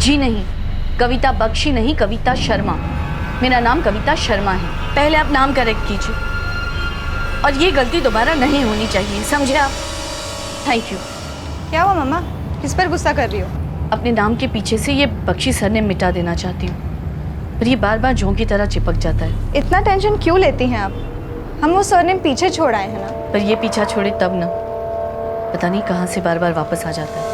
जी नहीं, कविता बख्शी नहीं, कविता शर्मा। मेरा नाम कविता शर्मा है। पहले आप नाम करेक्ट कीजिए और ये गलती दोबारा नहीं होनी चाहिए, समझे आप? Thank you. क्या हुआ मम्मा, किस पर गुस्सा कर रही हो? अपने नाम के पीछे से ये बख्शी सरनेम मिटा देना चाहती हूँ, पर ये बार बार जों की तरह चिपक जाता है। इतना टेंशन क्यों लेती हैं आप? हम वो सरनेम पीछे छोड़ आए हैं ना। पर ये पीछा छोड़े तब ना, पता नहीं कहाँ से बार बार वापस आ जाता है।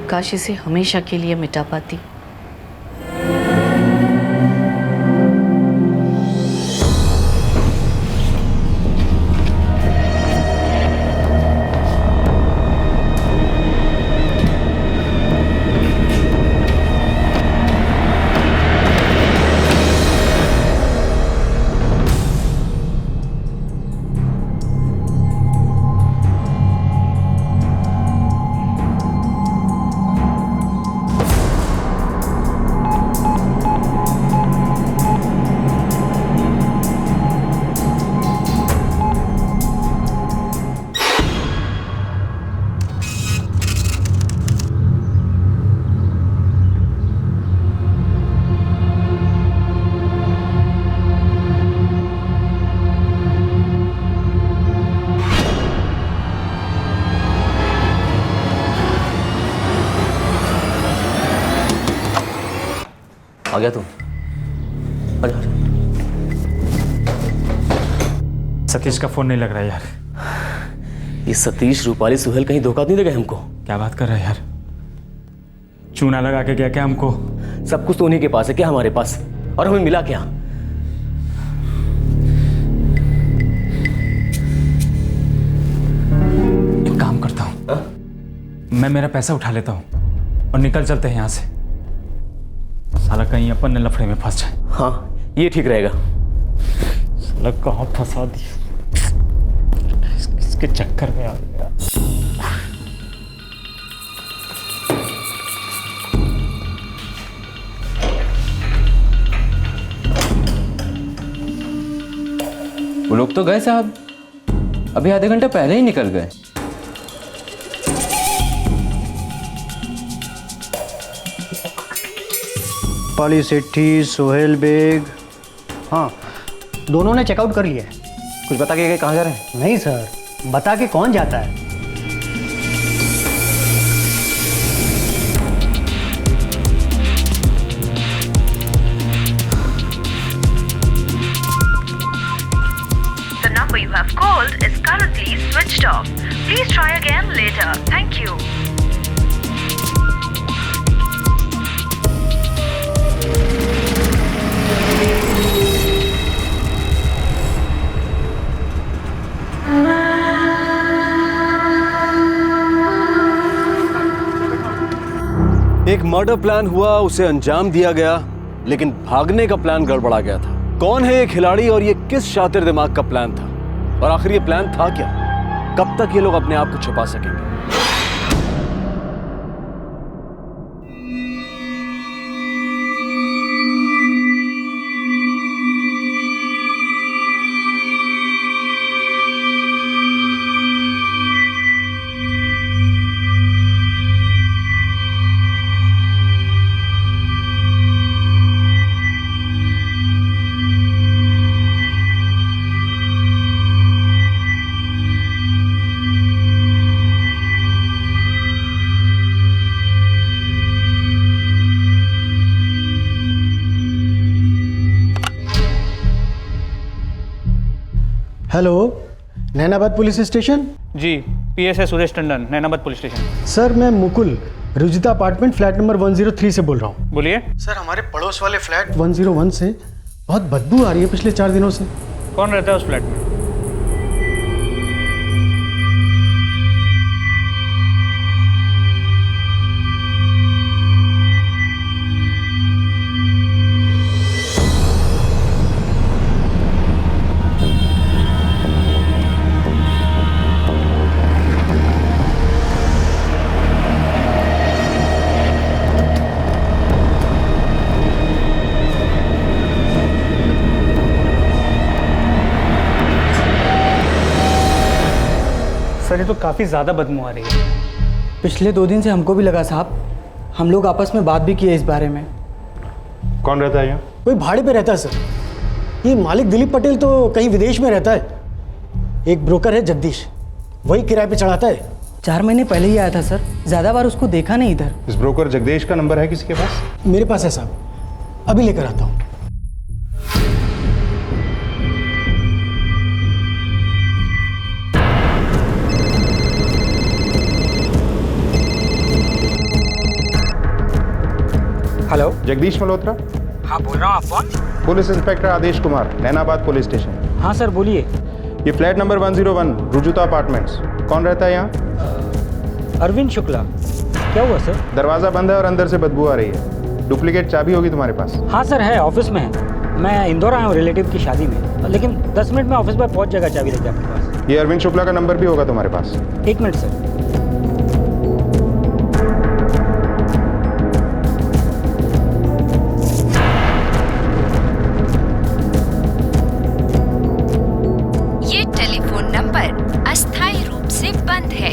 काश इसे हमेशा के लिए मिटा पाती। आ गया तुम? आजा आजा। सतीश का फोन नहीं लग रहा है यार। ये सतीश, रूपाली, सुहेल कहीं धोखा नहीं देगा हमको? क्या बात कर रहा है यार? चूना लगा के गया क्या हमको? सब कुछ तो उन्हीं के पास है, क्या हमारे पास? और हमें मिला क्या? एक काम करता हूँ, मैं मेरा पैसा उठा लेता हूँ और निकल चलते हैं यहाँ से। साला कहीं अपन ने लफड़े में फंस जाए। हाँ, ये ठीक रहेगा। साला कहाँ फंसा दिया, इसके चक्कर में आ गया। वो लोग तो गए साहब, अभी आधे घंटे पहले ही निकल गए। पाली सेठी, सोहेल बेग, हाँ दोनों ने चेकआउट कर लिया है। कुछ बता के कहाँ जा रहे हैं? नहीं सर, बता के कौन जाता है? The number you have called is currently switched off. Please try again later. Thank you. एक मर्डर प्लान हुआ, उसे अंजाम दिया गया, लेकिन भागने का प्लान गड़बड़ा गया था। कौन है ये खिलाड़ी और ये किस शातिर दिमाग का प्लान था? और आखिर ये प्लान था क्या? कब तक ये लोग अपने आप को छुपा सकेंगे? Hello, Nainabad police station. जी, PSI Suresh Tandon, Nainabad police station. Sir मैं Mukul, Rujita apartment flat number 103 से बोल रहा हूँ। बोलिए। सर हमारे पड़ोस वाले फ्लैट 101 से बहुत बदबू आ रही है पिछले 4 दिनों से। कौन रहता है उस फ्लैट में? सर ये तो काफ़ी ज़्यादा बदबू आ रही है। पिछले 2 दिन से हमको भी लगा साहब, हम लोग आपस में बात भी किए इस बारे में। कौन रहता है यहाँ? कोई भाड़े पे रहता है सर। ये मालिक दिलीप पटेल तो कहीं विदेश में रहता है। एक ब्रोकर है जगदीश, वही किराए पे चढ़ाता है। 4 महीने पहले ही आया था सर, ज़्यादा बार उसको देखा नहीं इधर। इस ब्रोकर जगदीश का नंबर है किसी के पास? मेरे पास है साहब, अभी लेकर आता हूँ। हेलो, जगदीश मल्होत्रा? हाँ बोल रहा हूँ, आप कौन? पुलिस इंस्पेक्टर आदेश कुमार, नैनाबाद पुलिस स्टेशन। हाँ सर बोलिए। ये फ्लैट नंबर 101 रुजुता अपार्टमेंट्स। कौन रहता है यहाँ? अरविंद शुक्ला। क्या हुआ सर? दरवाज़ा बंद है और अंदर से बदबू आ रही है। डुप्लीकेट चाबी होगी तुम्हारे पास? हाँ सर है, ऑफिस में है। मैं इंदौर आया हूँ रिलेटिव की शादी में, लेकिन 10 मिनट में ऑफिस पर पहुँच जाएगा चाबी लेके आपके पास। ये अरविंद शुक्ला का नंबर भी होगा तुम्हारे पास? 1 मिनट सर। ये टेलीफोन नंबर अस्थायी रूप से बंद है।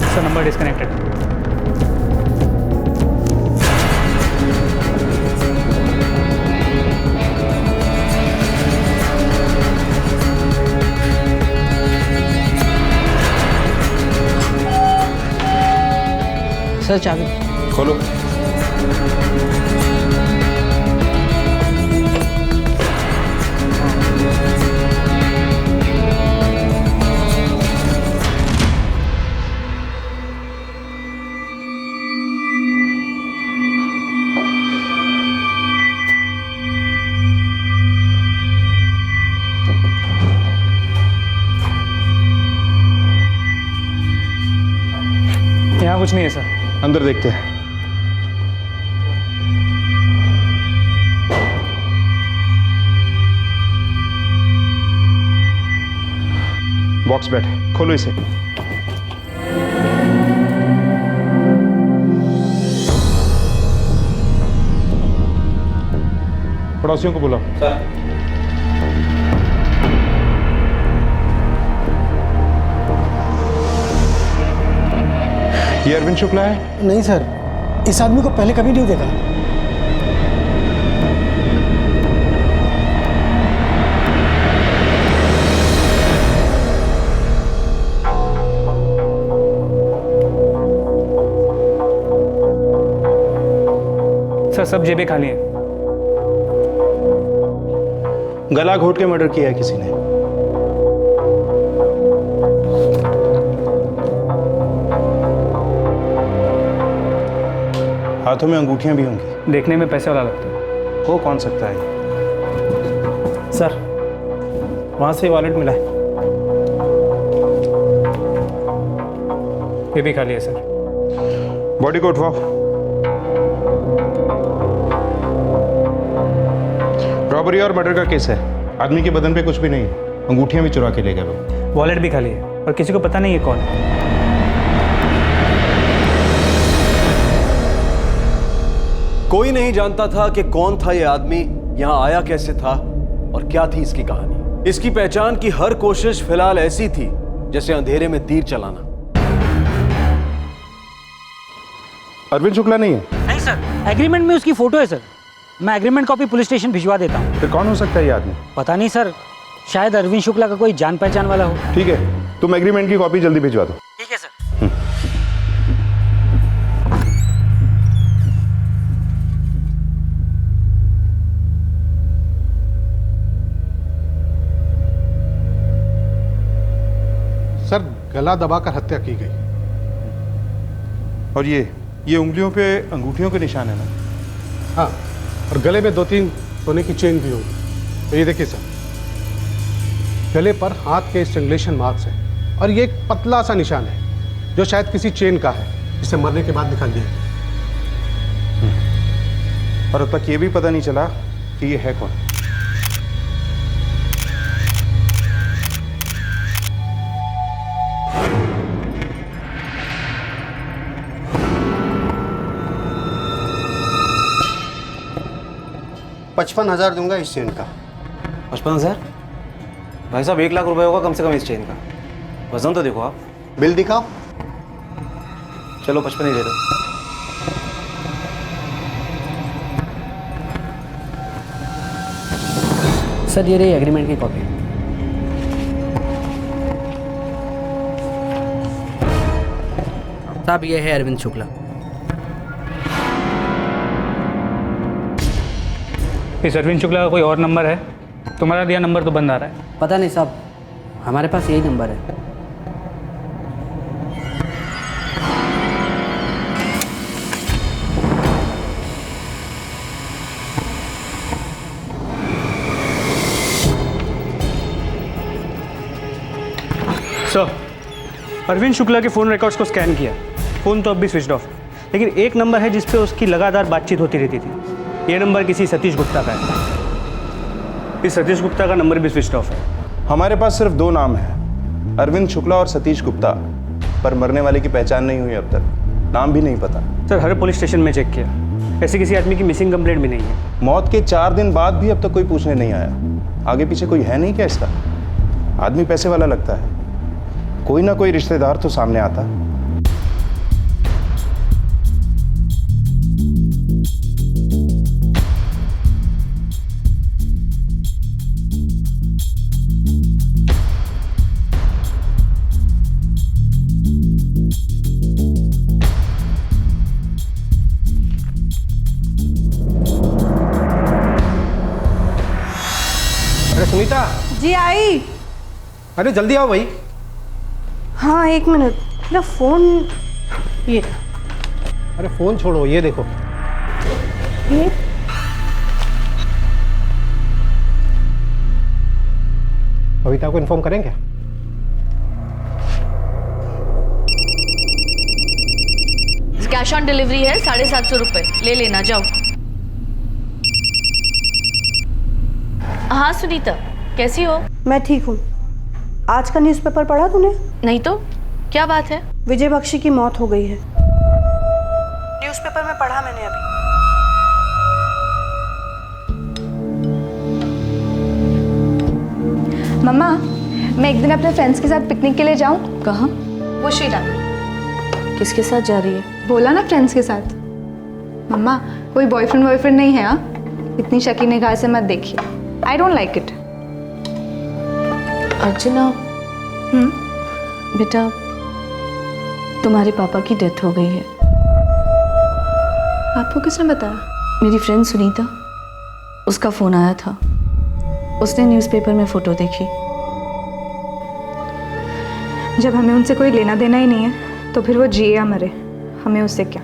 Sir number disconnected. सर चाबी। खोलो। यहाँ कुछ नहीं है सर। अंदर देखते हैं। बॉक्स बेड है, खोलो इसे। पड़ोसियों को बुलाओ। सर। ये अरविंद शुक्ला है? नहीं सर, इस आदमी को पहले कभी नहीं देखा। सर सब जेबें खाली हैं। गला घोट के मर्डर किया है किसी ने। हाथों में अंगूठियां भी होंगी। देखने में पैसे वाला लगता है। हो कौन सकता है? सर वहाँ से वॉलेट मिला है। ये भी खाली है सर। बॉडी को उठवाओ। रॉबरी और मर्डर का केस है। आदमी के बदन पे कुछ भी नहीं है। अंगूठियां भी चुरा के ले गए लोग। वॉलेट भी खाली है और किसी को पता नहीं है कौन है। कोई नहीं जानता था कि कौन था ये आदमी, यहाँ आया कैसे था और क्या थी इसकी कहानी। इसकी पहचान की हर कोशिश फिलहाल ऐसी थी जैसे अंधेरे में तीर चलाना। अरविंद शुक्ला नहीं है? नहीं सर, एग्रीमेंट में उसकी फोटो है सर। मैं एग्रीमेंट कॉपी पुलिस स्टेशन भिजवा देता हूँ। फिर कौन हो सकता है ये आदमी? पता नहीं सर, शायद अरविंद शुक्ला का कोई जान पहचान वाला हो। ठीक है, तुम एग्रीमेंट की कॉपी जल्दी भिजवा दो। ठीक है सर। सर गला दबाकर हत्या की गई। और ये उंगलियों पे अंगूठियों के निशान है ना? हाँ, और गले में 2-3 सोने की चेन भी होगी। तो ये देखिए सर, गले पर हाथ के स्ट्रैंगुलेशन मार्क्स हैं और ये एक पतला सा निशान है जो शायद किसी चेन का है, जिसे मरने के बाद निकाल दिया। और अब तक ये भी पता नहीं चला कि ये है कौन। $55,000 दूंगा इस चेन का। 55,000? भाई साहब 1 लाख रुपए होगा कम से कम इस चेन का। वजन तो देखो आप। बिल दिखाओ। चलो 55 ही दे दो। सर ये रही एग्रीमेंट की कॉपी। साहब ये है अरविंद शुक्ला। इस अरविंद शुक्ला का कोई और नंबर है? तुम्हारा दिया नंबर तो बंद आ रहा है। पता नहीं साहब, हमारे पास यही नंबर है। सर, अरविंद शुक्ला के फ़ोन रिकॉर्ड्स को स्कैन किया। फ़ोन तो अब भी स्विच ऑफ है, लेकिन एक नंबर है जिस पे उसकी लगातार बातचीत होती रहती थी। ये नंबर किसी सतीश गुप्ता का है। इस सतीश गुप्ता का नंबर भी स्विच ऑफ है। हमारे पास सिर्फ 2 नाम हैं, अरविंद शुक्ला और सतीश गुप्ता, पर मरने वाले की पहचान नहीं हुई अब तक, नाम भी नहीं पता। सर हर पुलिस स्टेशन में चेक किया, ऐसे किसी आदमी की मिसिंग कंप्लेंट भी नहीं है। मौत के 4 दिन बाद भी अब तक कोई पूछने नहीं आया। आगे पीछे कोई है नहीं क्या इसका? आदमी पैसे वाला लगता है, कोई ना कोई रिश्तेदार तो सामने आता। अरे सुनीता। जी आई। अरे जल्दी आओ भाई। हाँ 1 मिनट, मेरा फ़ोन। ये अरे फोन छोड़ो, ये देखो। ये कविता को इन्फॉर्म करेंगे? कैश ऑन डिलीवरी है, 750 रुपये, ले लेना, जाओ। हाँ सुनीता, कैसी हो? मैं ठीक हूँ। आज का न्यूज़पेपर पढ़ा तूने? नहीं तो क्या बात है? विजय बख्शी की मौत हो गई है। न्यूज़पेपर में पढ़ा मैंने अभी। मम्मा, मैं एक दिन अपने फ्रेंड्स के साथ पिकनिक के लिए जाऊं? कहाँ? वो श्रीराम। किसके साथ जा रही है? बोला ना, फ्रेंड्स के साथ। मम्मा, कोई बॉयफ्रेंड नहीं है। हाँ, इतनी शकी निगाह से मत देखिए। I don't like it. Archana, बेटा तुम्हारे पापा की डेथ हो गई है। आपको किसने बताया? मेरी फ्रेंड सुनीता, उसका फ़ोन आया था। उसने न्यूज़पेपर में फ़ोटो देखी। जब हमें उनसे कोई लेना देना ही नहीं है तो फिर वो जिए या मरे, हमें उससे क्या।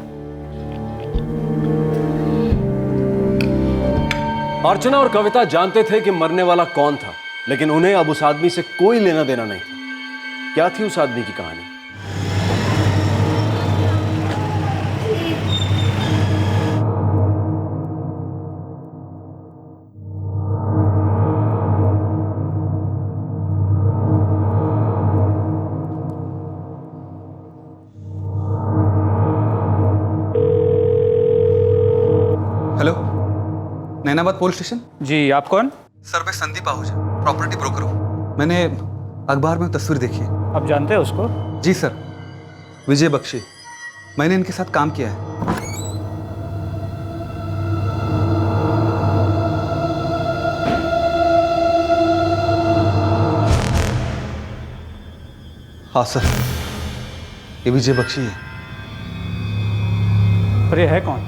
अर्चना और कविता जानते थे कि मरने वाला कौन था, लेकिन उन्हें अब उस आदमी से कोई लेना देना नहीं था। क्या थी उस आदमी की कहानी? Hello, Nainabad police station. जी, आप कौन? सर मैं संदीप आहूजा, प्रॉपर्टी ब्रोकर हूँ। मैंने अखबार में तस्वीर देखी है। आप जानते हैं उसको? जी सर, विजय बख्शी। मैंने इनके साथ काम किया है। हाँ सर, ये विजय बख्शी है। पर ये है कौन?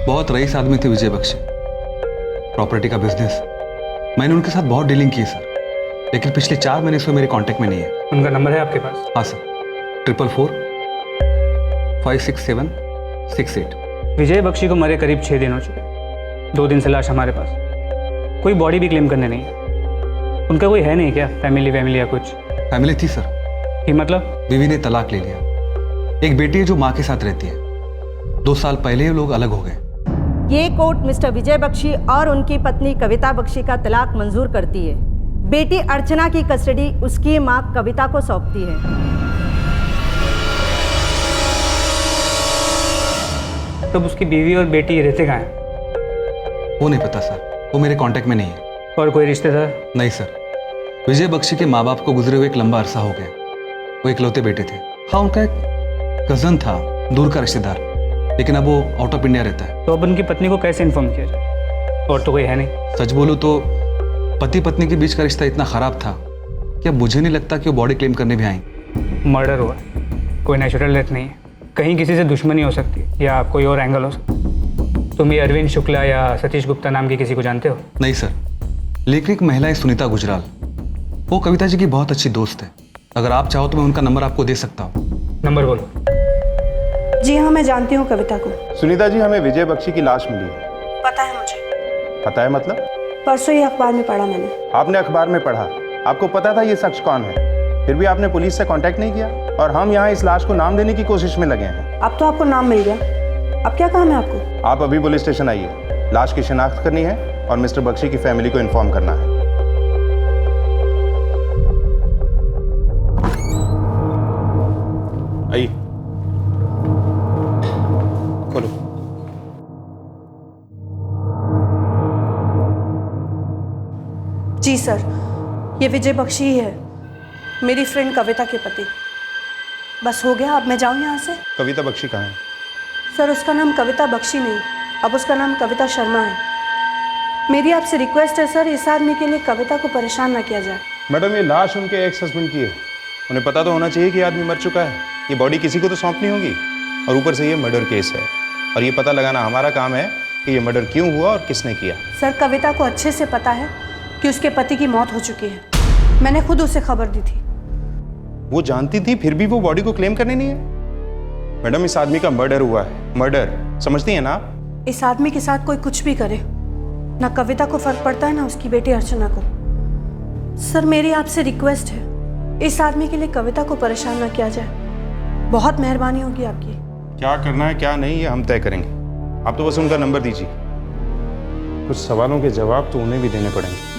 बहुत रईस आदमी थे विजय बख्शी, प्रॉपर्टी का बिजनेस। मैंने उनके साथ बहुत डीलिंग की सर, लेकिन पिछले 4 महीने से मेरे कांटेक्ट में नहीं है। उनका नंबर है आपके पास? हाँ सर, 444-567-68। विजय बख्शी को मरे करीब 6 दिन हो चुके। 2 दिन से लाश हमारे पास। कोई बॉडी भी क्लेम करने नहीं है। उनका कोई है नहीं क्या? फैमिली या कुछ? फैमिली थी सर। ये मतलब? बीवी ने तलाक ले लिया। एक बेटी है जो माँ के साथ रहती है। 2 साल पहले ये लोग अलग हो गए। ये कोर्ट मिस्टर विजय बख्शी और उनकी पत्नी कविता बख्शी का तलाक मंजूर करती है। बेटी अर्चना की कस्टडी उसकी मां कविता को सौंपती है। तब उसकी बीवी और बेटी रहते कहाँ हैं? वो नहीं पता सर, वो मेरे कांटेक्ट में नहीं है। और कोई रिश्तेदार? नहीं सर, विजय बख्शी के माँ बाप को गुजरे हुए एक लंबा अरसा हो गया। वो इकलौते बेटे थे। हाँ, उनका एक कजन था दूर का रिश्तेदार, लेकिन अब वो आउट ऑफ इंडिया रहता है। तो अब उनकी पत्नी को कैसे इन्फॉर्म किया जाए? और तो कोई है नहीं। सच बोलूँ तो पति पत्नी के बीच का रिश्ता इतना खराब था कि अब मुझे नहीं लगता कि वो बॉडी क्लेम करने भी आएंगे। मर्डर हुआ, कोई नेचुरल डेथ नहीं है, कहीं किसी से दुश्मनी हो सकती है या कोई और एंगल हो सकता है। तुम ये अरविंद शुक्ला या सतीश गुप्ता नाम के किसी को जानते हो? नहीं सर, लेकिन एक महिला है सुनीता गुजराल, वो कविता जी की बहुत अच्छी दोस्त है। अगर आप चाहो तो मैं उनका नंबर आपको दे सकता हूँ। नंबर बोलो। जी हाँ, मैं जानती हूँ कविता को। सुनीता जी, हमें विजय बख्शी की लाश मिली है। पता है मुझे। पता है मतलब? परसों ही अखबार में पढ़ा मैंने। आपने अखबार में पढ़ा, आपको पता था ये शख्स कौन है, फिर भी आपने पुलिस से कांटेक्ट नहीं किया और हम यहाँ इस लाश को नाम देने की कोशिश में लगे हैं। अब तो आपको नाम मिल गया, अब क्या काम है आपको? आप अभी पुलिस स्टेशन आइए, लाश की शिनाख्त करनी है और मिस्टर बख्शी की फैमिली को इन्फॉर्म करना है। आइए, खोलो। जी सर, ये विजय बख्शी ही है, मेरी फ्रेंड कविता के पति। बस हो गया, अब मैं जाऊँ यहाँ से? कविता बख्शी कहाँ है? सर, उसका नाम कविता बख्शी नहीं, अब उसका नाम कविता शर्मा है। मेरी आपसे रिक्वेस्ट है सर, इस आदमी के लिए कविता को परेशान ना किया जाए। मैडम, ये लाश उनके एक्स हस्बैंड की है, उन्हें पता तो होना चाहिए कि आदमी मर चुका है। ये बॉडी किसी को तो सौंपनी होगी, और ऊपर से ये मर्डर केस है और ये पता लगाना हमारा काम है कि ये मर्डर क्यों हुआ और किसने किया। सर, कविता को अच्छे से पता है कि उसके पति की मौत हो चुकी है, मैंने खुद उसे खबर दी थी। वो जानती थी फिर भी वो बॉडी को क्लेम करने नहीं है? मैडम, इस आदमी का मर्डर हुआ है, मर्डर, समझती है ना आप? इस आदमी के साथ कोई कुछ भी करे, ना कविता को फर्क पड़ता है ना उसकी बेटी अर्चना को। सर, मेरी आपसे रिक्वेस्ट है, इस आदमी के लिए कविता को परेशान ना किया जाए, बहुत मेहरबानी होगी आपकी। क्या करना है क्या नहीं ये हम तय करेंगे, आप तो बस उनका नंबर दीजिए। कुछ सवालों के जवाब तो उन्हें भी देने पड़ेंगे।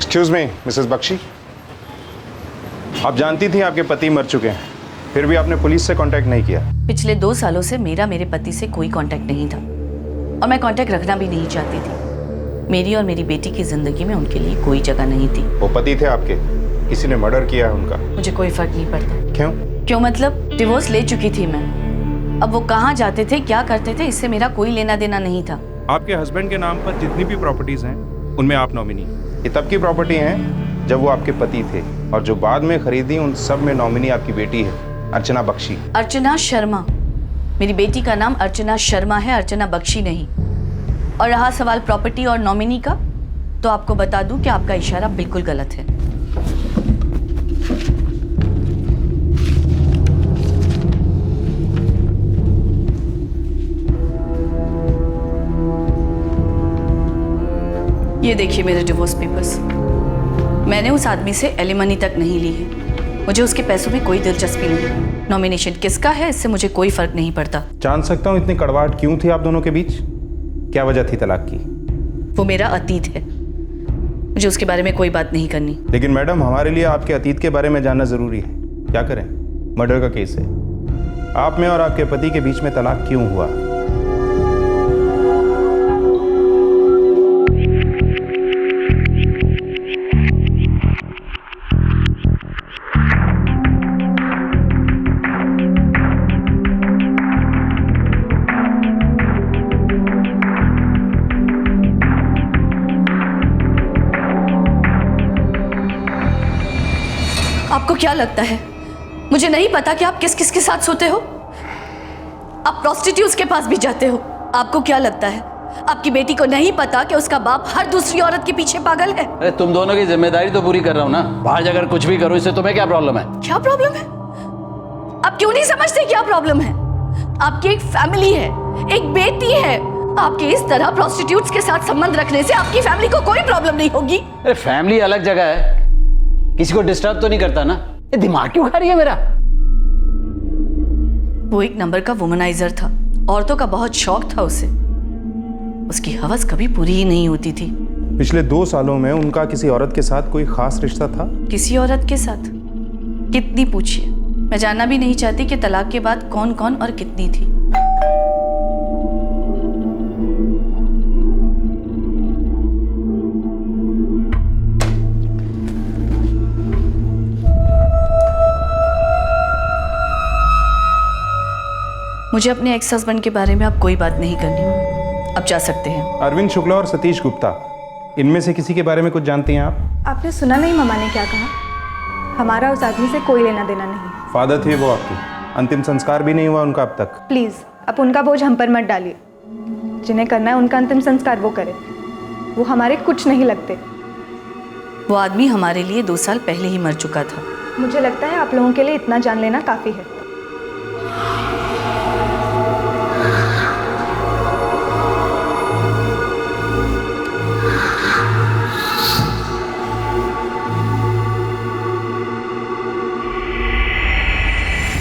एक्सक्यूज मी मिसेस बख्शी, आप जानती थी आपके पति मर चुके हैं, फिर भी आपने पुलिस से कांटेक्ट नहीं किया। पिछले 2 सालों से मेरा मेरे पति से कोई कांटेक्ट नहीं था और मैं कांटेक्ट रखना भी नहीं चाहती थी। मेरी और मेरी बेटी की जिंदगी में उनके लिए कोई जगह नहीं थी। वो पति थे आपके, किसी ने मर्डर किया है उनका? मुझे कोई फर्क नहीं पड़ता। क्यों मतलब डिवोर्स ले चुकी थी मैं, अब वो कहाँ जाते थे क्या करते थे इससे मेरा कोई लेना देना नहीं था। आपके हस्बैंड के नाम पर जितनी भी प्रॉपर्टीज हैं उनमें आप नॉमिनी। ये तब की प्रॉपर्टी हैं जब वो आपके पति थे, और जो बाद में खरीदी उन सब में नॉमिनी आपकी बेटी है, अर्चना बख्शी। अर्चना शर्मा, मेरी बेटी का नाम अर्चना शर्मा है, अर्चना बख्शी नहीं। और रहा सवाल प्रॉपर्टी और नॉमिनी का, तो आपको बता दूं कि आपका इशारा बिल्कुल गलत है। ये देखिए मेरे डिवोर्स पेपर्स, मैंने उस आदमी से एलिमनी तक नहीं ली है, मुझे उसके पैसों में कोई दिलचस्पी नहीं। नॉमिनेशन किसका है इससे मुझे कोई फर्क नहीं पड़ता। जान सकता हूँ इतनी कड़वाहट क्यों थी आप दोनों के बीच? क्या वजह थी तलाक की? वो मेरा अतीत है, मुझे उसके बारे में कोई बात नहीं करनी। लेकिन मैडम, हमारे लिए आपके अतीत के बारे में जानना जरूरी है। क्या करें, मर्डर का केस है, आप में और आपके पति के बीच में तलाक क्यों हुआ? आपको क्या लगता है मुझे नहीं पता कि आप किस किस के साथ सोते हो? आप प्रोस्टिट्यूट्स के पास भी जाते हो। आपको क्या लगता है आपकी बेटी को नहीं पता कि उसका बाप हर दूसरी औरत के पीछे पागल है? अरे तुम दोनों की जिम्मेदारी तो पूरी कर रहा हूं ना, बाहर जाकर कुछ भी करो, इससे तुम्हें क्या प्रॉब्लम है? क्या प्रॉब्लम है? आप क्यों नहीं समझते क्या प्रॉब्लम है? आपकी एक फैमिली है, एक बेटी है। आपके इस तरह प्रोस्टिट्यूट्स के साथ संबंध रखने से आपकी फैमिली को कोई प्रॉब्लम नहीं होगी। फैमिली अलग जगह है, किसी को डिस्टर्ब तो नहीं करता ना? ये दिमाग क्यों खा रही है मेरा? वो एक नंबर का वुमनाइजर था, औरतों का बहुत शौक था उसे। उसकी हवस कभी पूरी ही नहीं होती थी। पिछले 2 सालों में उनका किसी औरत के साथ कोई खास रिश्ता था? किसी औरत के साथ? कितनी पूछिए, मैं जानना भी नहीं चाहती कि तलाक के बाद कौन कौन और कितनी थी। मुझे अपने एक्स हस्बैंड के बारे में अब कोई बात नहीं करनी। अब जा सकते हैं। अरविंद शुक्ला और सतीश गुप्ता, इनमें से किसी के बारे में कुछ जानती हैं आप? आपने सुना नहीं मम्मा ने क्या कहा? हमारा उस आदमी से कोई लेना देना नहीं। फादर थे वो आपकी, अंतिम संस्कार भी नहीं हुआ उनका अब तक। प्लीज़ अब उनका बोझ हम पर मत डालिए। जिन्हें करना है उनका अंतिम संस्कार वो करे, वो हमारे कुछ नहीं लगते। वो आदमी हमारे लिए 2 साल पहले ही मर चुका था। मुझे लगता है आप लोगों के लिए इतना जान लेना काफ़ी है।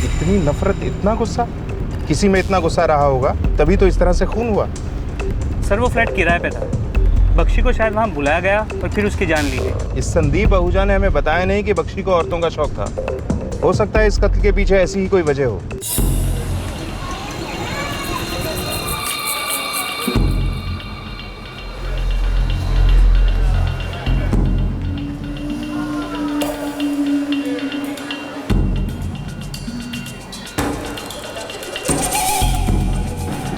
इतनी नफरत, इतना गुस्सा? किसी में इतना गुस्सा रहा होगा तभी तो इस तरह से खून हुआ। सर वो फ्लैट किराए पे था, बख्शी को शायद वहाँ बुलाया गया और फिर उसकी जान ली गई। इस संदीप आहूजा ने हमें बताया नहीं कि बख्शी को औरतों का शौक था। हो सकता है इस कत्ल के पीछे ऐसी ही कोई वजह हो।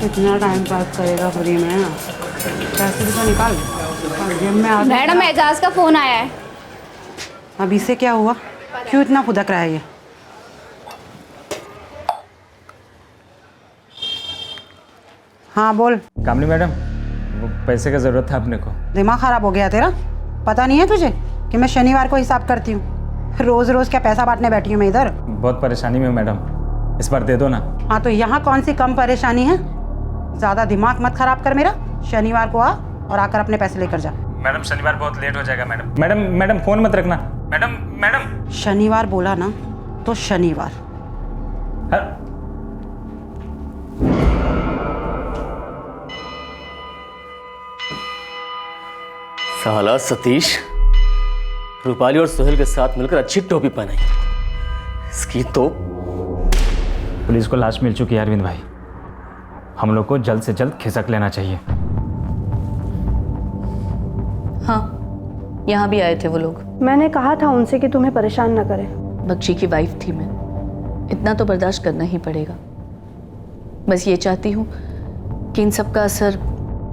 कितना टाइम पास करेगा फ्री में? पैसे भी तो निकाल। जेब में आ। मैडम एजाज का फोन आया है। अब इसे क्या हुआ? क्यों इतना खुदक रहा है ये? हाँ बोल। कामनी मैडम, वो पैसे का ज़रूरत था अपने को। दिमाग खराब हो गया तेरा? पता नहीं है तुझे कि मैं शनिवार को हिसाब करती हूँ? रोज रोज क्या पैसा बांटने बैठी हूँ मैं इधर? बहुत परेशानी में हूँ मैडम, इस बार दे दो ना। हाँ तो यहाँ कौन सी कम परेशानी है? ज़्यादा दिमाग मत खराब कर मेरा। शनिवार को आ और आकर अपने पैसे लेकर जा। मैडम शनिवार बहुत लेट हो जाएगा मैडम। मैडम मैडम फ़ोन मत रखना। मैडम मैडम शनिवार बोला ना तो शनिवार। साला सतीश रूपाली और सोहेल के साथ मिलकर अच्छी टोपी पहनाई। इसकी तो पुलिस को लाश मिल चुकी है अरविंद भाई। हम लोग को जल्द से जल्द खिसक लेना चाहिए। हाँ, यहाँ भी आए थे वो लोग। मैंने कहा था उनसे कि तुम्हें परेशान न करें। बख्शी की वाइफ थी मैं, इतना तो बर्दाश्त करना ही पड़ेगा। बस ये चाहती हूँ कि इन सब का असर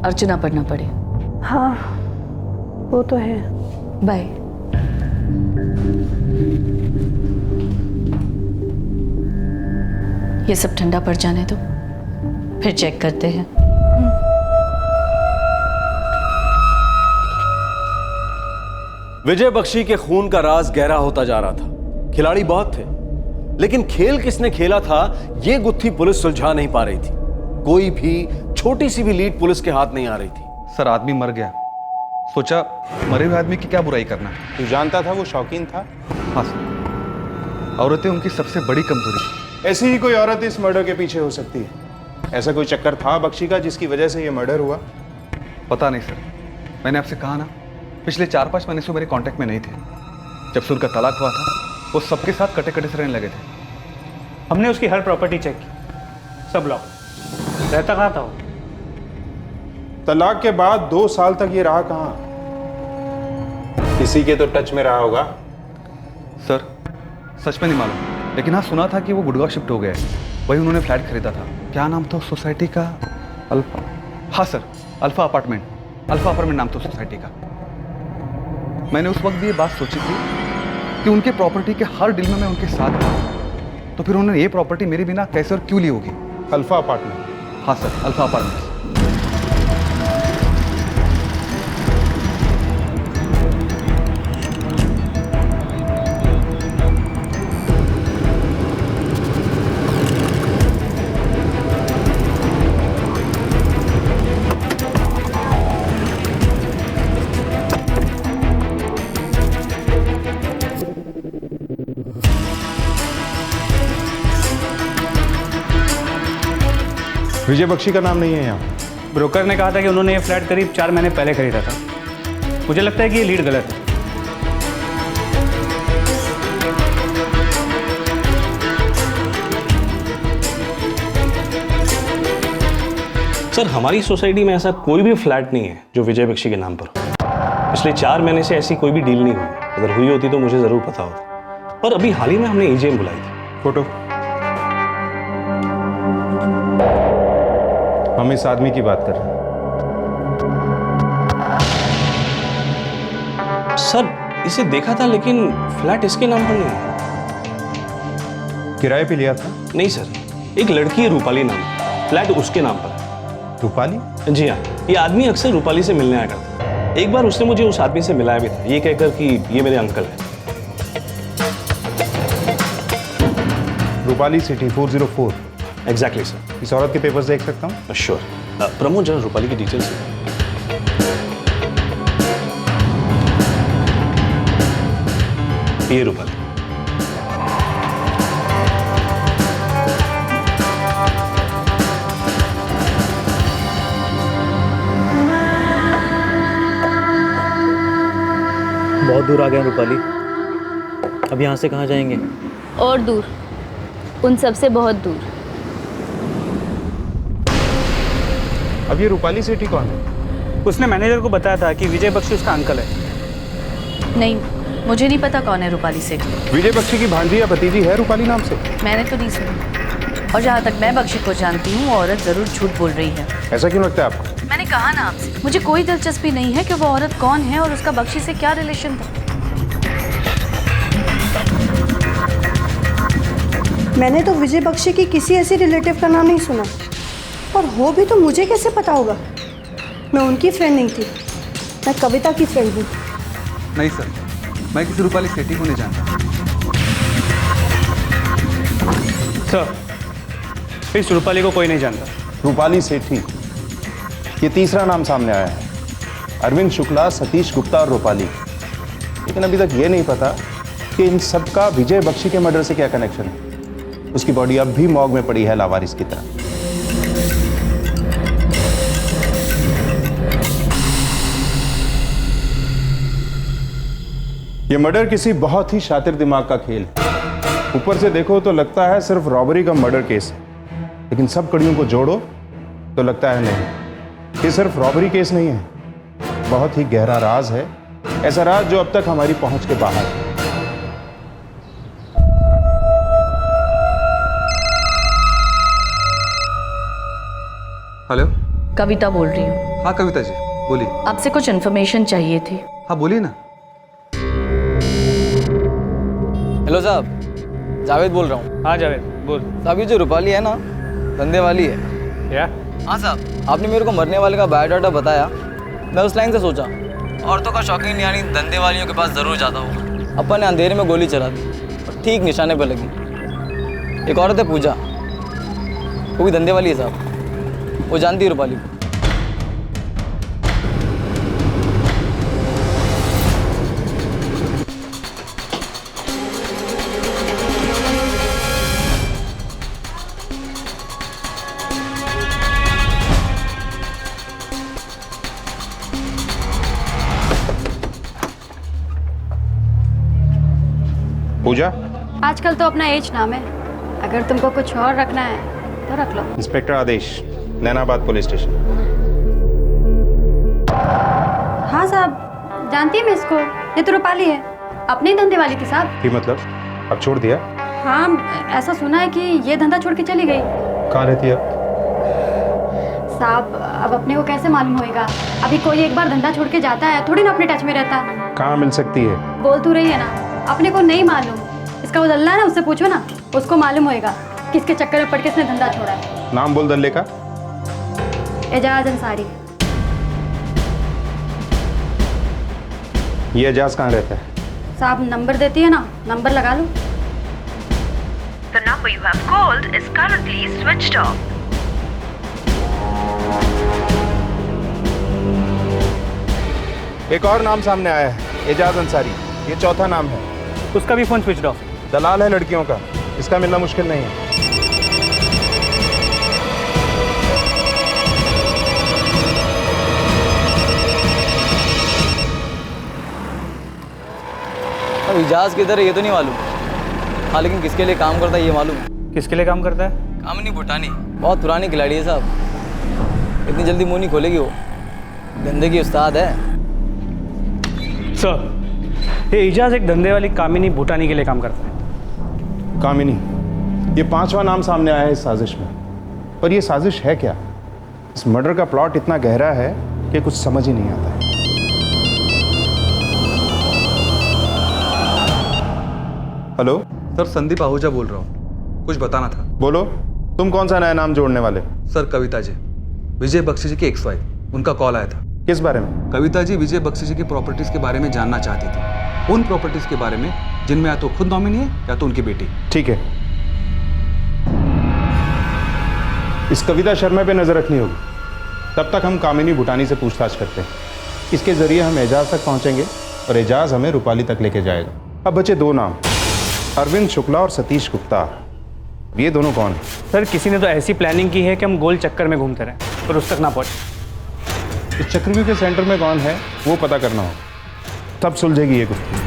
अर्चना पर ना पड़े। हाँ वो तो है। बाय। ये सब ठंडा पड़ जाने दो, फिर चेक करते हैं। विजय बख्शी के खून का राज गहरा होता जा रहा था। खिलाड़ी बहुत थे, लेकिन खेल किसने खेला था ये गुत्थी पुलिस सुलझा नहीं पा रही थी। कोई भी छोटी सी भी लीड पुलिस के हाथ नहीं आ रही थी। सर आदमी मर गया, सोचा मरे हुए आदमी की क्या बुराई करना। तू जानता था वो शौकीन था? हाँ सर, औरतें उनकी सबसे बड़ी कमजोरी। ऐसी ही कोई औरत इस मर्डर के पीछे हो सकती है। ऐसा कोई चक्कर था बख्शी का जिसकी वजह से ये मर्डर हुआ? पता नहीं सर, मैंने आपसे कहा ना पिछले 4-5 महीने से मेरे कांटेक्ट में नहीं थे। जब से उनका तलाक हुआ था वो सबके साथ कटे कटे से रहने लगे थे। हमने उसकी हर प्रॉपर्टी चेक की, सब लॉक। रहता कहाँ था वो? तलाक के बाद 2 साल तक ये रहा कहाँ? किसी के तो टच में रहा होगा। सर सच में नहीं मालूम, लेकिन हाँ सुना था कि वो गुड़गांव शिफ्ट हो गया है। वही उन्होंने फ्लैट खरीदा था। क्या नाम था सोसाइटी का? अल्फा। हाँ sir, alpha apartment. Alpha apartment नाम था सोसाइटी का। मैंने उस वक्त भी ये बात सोची थी कि उनके प्रॉपर्टी के हर डील में मैं उनके साथ था, तो फिर उन्होंने ये प्रॉपर्टी मेरे बिना कैसे और क्यों ली होगी? Alpha apartment? हाँ सर, अल्फा अपार्टमेंट। विजय बख्शी का नाम नहीं है यहाँ। ब्रोकर ने कहा था कि उन्होंने ये फ्लैट करीब 4 महीने पहले खरीदा था। मुझे लगता है कि ये लीड गलत है। सर, हमारी सोसाइटी में ऐसा कोई भी फ्लैट नहीं है जो विजय बख्शी के नाम पर हो। पिछले 4 महीने से ऐसी कोई भी डील नहीं हुई। अगर हुई होती तो मुझे ज़रूर पता होता। और अभी हाल ही में हमने ईजेएम बुलाई थी। फोटो। हम इस आदमी की बात कर रहे हैं। सर, इसे देखा था लेकिन फ्लैट इसके नाम पर नहीं है। किराए पे लिया था? नहीं सर, एक लड़की है रूपाली नाम, फ्लैट उसके नाम पर। रूपाली? जी हाँ, ये आदमी अक्सर रूपाली से मिलने आया करता है। एक बार उसने मुझे उस आदमी से मिलाया भी था, ये कहकर कि ये मेरे अंकल हैं। रूपाली सिटी 404। Exactly sir. इस औरत के पेपर्स देख सकता हूँ? श्योर। प्रमोद, जरा रूपाली की डिटेल्स। ये रूपाली। बहुत दूर आ गए हैं रूपाली। अब यहाँ से कहाँ जाएंगे? और दूर, उन सब से बहुत दूर। अब ये रूपाली सेठी कौन है? उसने मैनेजर को बताया था कि विजय बख्शी उसका अंकल है। नहीं, मुझे नहीं पता कौन है रूपाली सेठी। विजय बख्शी की भांजी या भतीजी है रूपाली नाम से? मैंने तो नहीं सुना। और जहाँ तक मैं बख्शी को जानती हूँ, वो औरत जरूर झूठ बोल रही है। ऐसा क्यों लगता है आपको? मैंने कहा ना आपसे, मुझे कोई दिलचस्पी नहीं है कि वो औरत कौन है और उसका बख्शी से क्या रिलेशन था। मैंने तो विजय बख्शी की किसी ऐसी रिलेटिव का नाम नहीं सुना, और हो भी तो मुझे कैसे पता होगा? मैं उनकी फ्रेंड नहीं थी, मैं कविता की फ्रेंड हूँ। नहीं सर, मैं किसी रूपाली सेठी को नहीं जानता। सर, इस रूपाली को कोई नहीं जानता। रूपाली सेठी, ये तीसरा नाम सामने आया है। अरविंद शुक्ला, सतीश गुप्ता और रूपाली। लेकिन अभी तक ये नहीं पता कि इन सब का विजय बख्शी के मर्डर से क्या कनेक्शन है। उसकी बॉडी अब भी मॉर्ग में पड़ी है लावारिस की तरह। ये मर्डर किसी बहुत ही शातिर दिमाग का खेल है। ऊपर से देखो तो लगता है सिर्फ रॉबरी का मर्डर केस है, लेकिन सब कड़ियों को जोड़ो तो लगता है नहीं, ये सिर्फ रॉबरी केस नहीं है, बहुत ही गहरा राज है। ऐसा राज जो अब तक हमारी पहुंच के बाहर है। हेलो, कविता बोल रही हूँ। हाँ कविता जी, बोलिए। आपसे कुछ इन्फॉर्मेशन चाहिए थी। हाँ बोलिए ना। हेलो साहब, जावेद बोल रहा हूँ। हाँ जावेद, बोल। साहब, ये जो रूपाली है ना, धंधे वाली है। क्या? हाँ साहब, आपने मेरे को मरने वाले का बायोडाटा बताया, मैं उस लाइन से सोचा औरतों का शौकीन यानी धंधे वालियों के पास ज़रूर जाता हूँ। अपन ने अंधेरे में गोली चला दी और ठीक निशाने पर लगी। एक औरत है पूजा, वो भी धंधे वाली है साहब, वो जानती है रूपाली को। पूजा, आजकल तो अपना एज नाम है, अगर तुमको कुछ और रखना है तो रख लो। इंस्पेक्टर आदेश, नैनाबाद पुलिस स्टेशन। हाँ साहब, जानती है मैं इसको, ये तो रूपाली है, अपने ही धंधे वाली थी साहब। की मतलब, अब छोड़ दिया? हाँ, ऐसा सुना है कि ये धंधा छोड़ के चली गई। कहाँ रहती है? साहब, अब अपने को कैसे मालूम होएगा? अभी कोई एक बार धंधा छोड़ के जाता है, थोड़ी ना अपने टच में रहता। कहाँ मिल सकती है? बोल तू रही है ना, अपने को नहीं मालूम। इसका वो दल्ला है ना, उससे पूछो ना, उसको मालूम होएगा किसके चक्कर में पड़ के इसने धंधा छोड़ा है। नाम बोल दल्ले का। एजाज अंसारी। ये एजाज कहाँ रहता है? साहब नंबर देती है ना, नंबर लगा लो। The number you have called is currently switched off. एक और नाम सामने आया है, एजाज अंसारी। ये चौथा नाम है। उसका भी फोन स्विच ऑफ। दलाल है लड़कियों का, इसका मिलना मुश्किल नहीं है। इजाज़ किधर है ये तो नहीं मालूम, हाँ लेकिन किसके लिए काम करता है ये मालूम। किसके लिए काम करता है? कामिनी भूटानी, बहुत पुरानी खिलाड़ी है साहब, इतनी जल्दी मुंह नहीं खोलेगी वो, धंधे की उस्ताद है। सर, ये इजाज़ एक धंधे वाली कामिनी भूटानी के लिए काम करता है। कामिनी, ये 5वां नाम सामने आया है इस साजिश में। पर ये साजिश है क्या? इस मर्डर का प्लॉट इतना गहरा है कि कुछ समझ ही नहीं आता है। हेलो सर, संदीप आहूजा बोल रहा हूँ, कुछ बताना था। बोलो, तुम कौन सा नया नाम जोड़ने वाले? सर, कविता जी, विजय बख्शी जी की एक्स वाइफ, उनका कॉल आया था। किस बारे में? कविता जी विजय बख्शी जी की प्रॉपर्टीज के बारे में जानना चाहती थी, उन प्रॉपर्टीज के बारे में जिनमें या तो खुद नॉमिनी है या तो उनकी बेटी। ठीक है, इस कविता शर्मा पे नजर रखनी होगी। तब तक हम कामिनी भूटानी से पूछताछ करते हैं। इसके जरिए हम एजाज तक पहुंचेंगे और एजाज हमें रूपाली तक लेके जाएगा। अब बचे 2 नाम, अरविंद शुक्ला और सतीश गुप्ता। ये दोनों कौन? सर, किसी ने तो ऐसी प्लानिंग की है कि हम गोल चक्कर में घूमते रहें पर उस तक ना पहुंचे। इस चक्रव्यूह के सेंटर में कौन है वो पता करना होगा, तब सुलझेगी ये गुफ्तगू।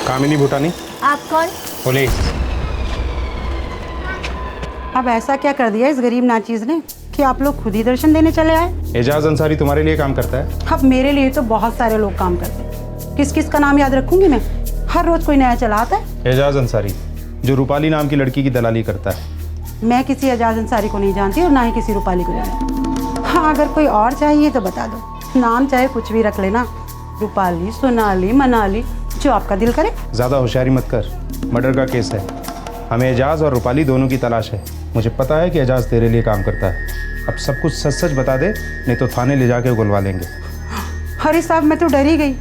कामिनी भूटानी। आप कौन? पुलिस। अब ऐसा क्या कर दिया इस गरीब नाचीज ने कि आप लोग खुद ही दर्शन देने चले आए? एजाज अंसारी तुम्हारे लिए काम करता है? अब मेरे लिए तो बहुत सारे लोग काम करते हैं, किस किस का नाम याद रखूंगी मैं? हर रोज कोई नया चला आता है। एजाज अंसारी, जो रूपाली नाम की लड़की की दलाली करता है। मैं किसी एजाज अंसारी को नहीं जानती और ना ही किसी रूपाली को जानती। हाँ, अगर कोई और चाहिए तो बता दो, नाम चाहे कुछ भी रख लेना, रूपाली, सोनाली, मनाली, जो आपका दिल करे। ज्यादा होशियारी मत कर, मर्डर का केस है, हमें एजाज और रूपाली दोनों की तलाश है। मुझे पता है कि एजाज तेरे लिए काम करता है। अब सब कुछ सच सच बता दे, नहीं तो थाने ले जाके उगलवा लेंगे। अरे साहब, मैं तो डर ही गई।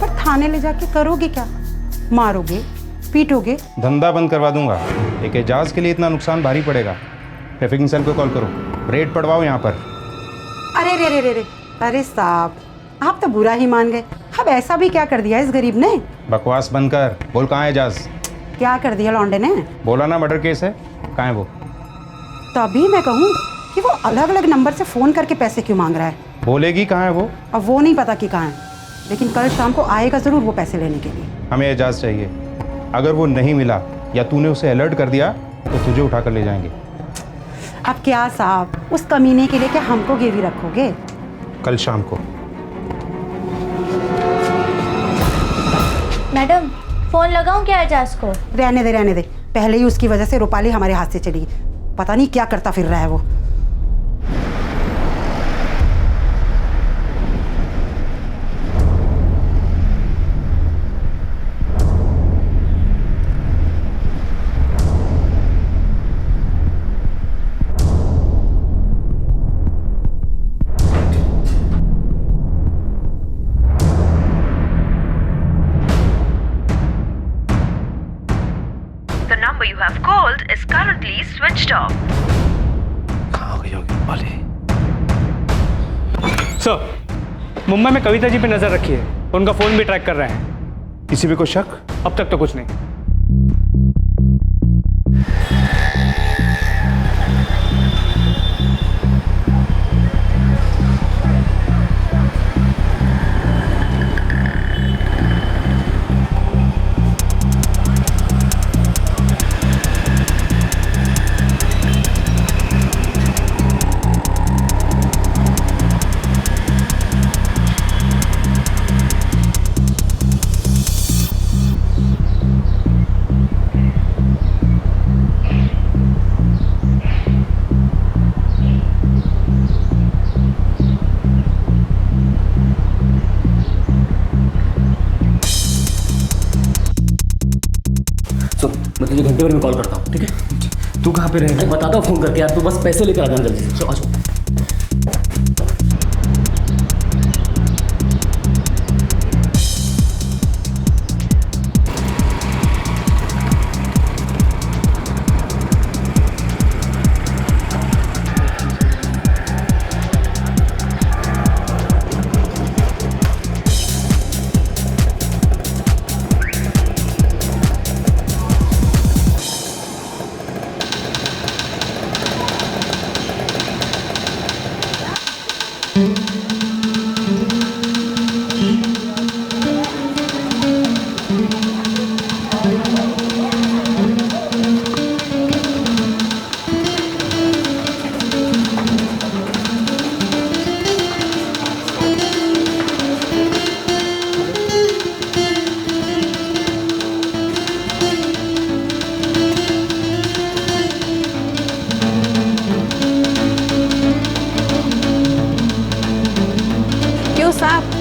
पर थाने ले जाके करोगे क्या? मारोगे, पीटोगे? धंधा बंद करवा दूंगा। एक एजाज के लिए इतना नुकसान भारी पड़ेगा। ट्रैफिक इंस्पेक्टर को कॉल करो, रेड पड़वाओ यहाँ पर। अरे रे रे रे रे, अरे साहब, आप तो बुरा ही मान गए। अब ऐसा भी क्या कर दिया इस गरीब ने? बकवास बंद कर, बोल कहाँ है एजाज? क्या कर दिया लौंडे ने? बोला ना मर्डर केस है, कहाँ है वो? तभी मैं कहूँ कि वो अलग अलग नंबर से फोन करके पैसे क्यों मांग रहा है। बोलेगी कहाँ है वो? अब वो नहीं पता कि कहाँ है, लेकिन कल शाम को आएगा जरूर वो पैसे लेने के लिए। हमें एजाज चाहिए। अगर वो नहीं मिला या तूने उसे अलर्ट कर दिया तो तुझे उठा कर ले जाएंगे। अब क्या साहब, उस कमीने के लिए क्या हमको गिरवी रखोगे? कल शाम को। मैडम, फोन लगाऊं क्या एजाज को? रहने दे, रहने दे। पहले ही उसकी वजह से रूपाली हमारे हाथ से चली गई। पता नहीं क्या करता फिर रहा है वो। The number you have called is currently switched off. Sir, Mumbai में कविता जी पे नजर रखी है, उनका फोन भी ट्रैक कर रहे हैं। किसी पे कोई शक? अब तक तो कुछ नहीं। मैं तुझे घंटे भर में कॉल करता हूँ, ठीक है? तू कहाँ पे रहेगा? बताता हूँ फोन करके यार, तू बस पैसे लेकर आ जाना जल्दी से। चलो आ जाओ।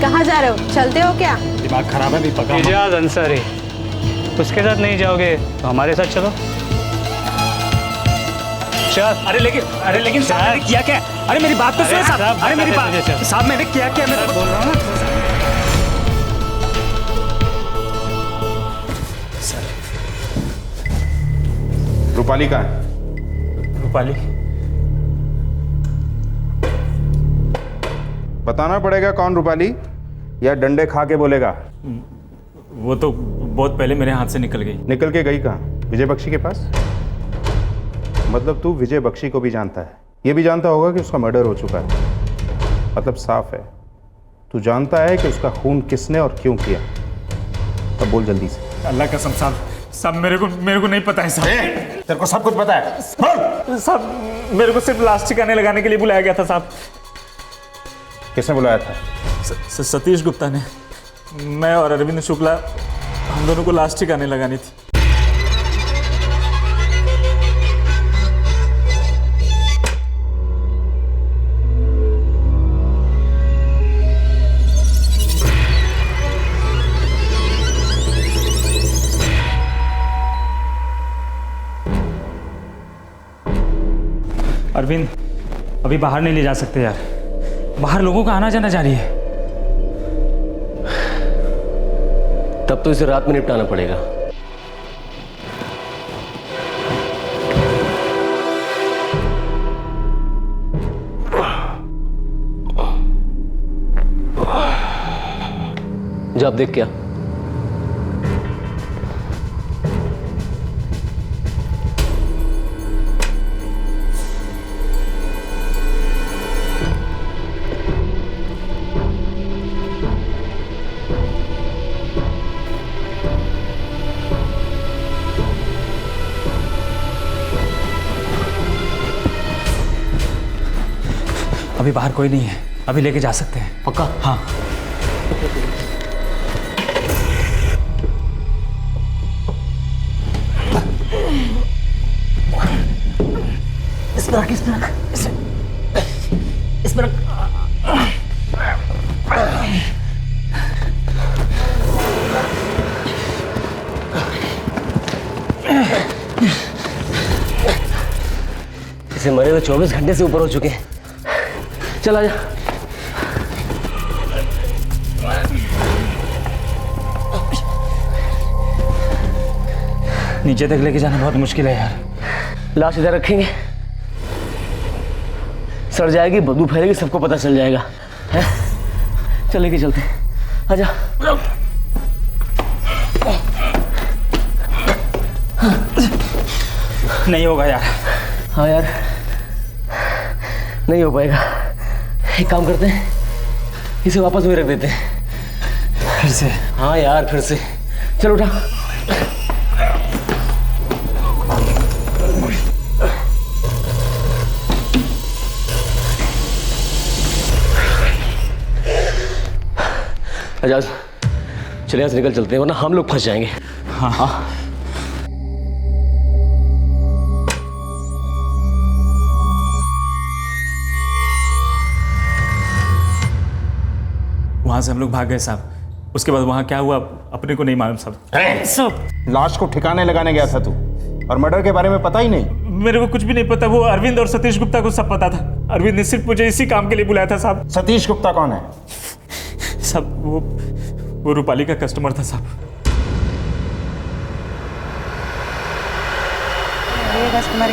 कहाँ जा रहे हो? चलते हो क्या? दिमाग खराब है दीपक। एजाज अंसारी, उसके साथ नहीं जाओगे तो हमारे साथ चलो। चल। अरे लेकिन साहब मैंने किया क्या? अरे मेरी बात तो सुनो साहब। अरे मेरी बात साहब, मैंने किया क्या? मैं तो बोल रहा हूँ ना। रूपाली कहाँ है? रूपाली बताना पड़ेगा कौन रूपाली, या डंडे खा के बोलेगा? वो तो बहुत पहले मेरे हाथ से निकल गई। निकल के गई कहाँ? विजय बख्शी के पास? मतलब तू विजय बख्शी को भी जानता है, ये भी जानता होगा कि उसका मर्डर हो चुका है। मतलब साफ है, तू जानता है कि उसका खून किसने और क्यों किया। अब बोल जल्दी से। अल्लाह कसम साहब मेरे को नहीं पता है साहब। तेरे को सब कुछ पता है? साहब मेरे को सिर्फ लास्ट ठिकाने लगाने के लिए बुलाया गया था साहब। किसने बुलाया था? सतीश गुप्ता ने। मैं और अरविंद शुक्ला, हम दोनों को लास्ट ठिकाने लगानी थी। अरविंद, अभी बाहर नहीं ले जा सकते यार, बाहर लोगों का आना जाना जारी है। तब तो इसे रात में निपटाना पड़ेगा। जा आप देख क्या। अभी बाहर कोई नहीं है, अभी लेके जा सकते हैं। पक्का? हाँ। इसमें रख, इसमें रख। इसे मरे हुए 24 घंटे से ऊपर हो चुके हैं। चला जा। नीचे तक लेके जाना बहुत मुश्किल है यार। लाश इधर रखेंगे, सड़ जाएगी, बदबू फैलेगी, सबको पता चल जाएगा। है? चल लेके चलते हैं। आजा। नहीं होगा यार। हाँ यार, नहीं हो पाएगा। एक काम करते हैं, इसे वापस वहीं रख देते हैं। फिर से? हाँ यार, फिर से। चल उठा। आजाद, चले यहाँ से निकल चलते हैं, वरना हम लोग फंस जाएंगे। हाँ हाँ। वहां से हम लोग भाग गए साहब। उसके बाद वहां क्या हुआ अपने को नहीं मालूम साहब। लाश को ठिकाने लगाने गया था तू, और मर्डर के बारे में पता ही नहीं? मेरे को कुछ भी नहीं पता। वो अरविंद और सतीश गुप्ता को सब पता था। अरविंद ने सिर्फ मुझे इसी काम के लिए बुलाया था साहब। सतीश गुप्ता कौन है? साहब वो रूपाली का कस्टमर था साहब। ये कस्टमर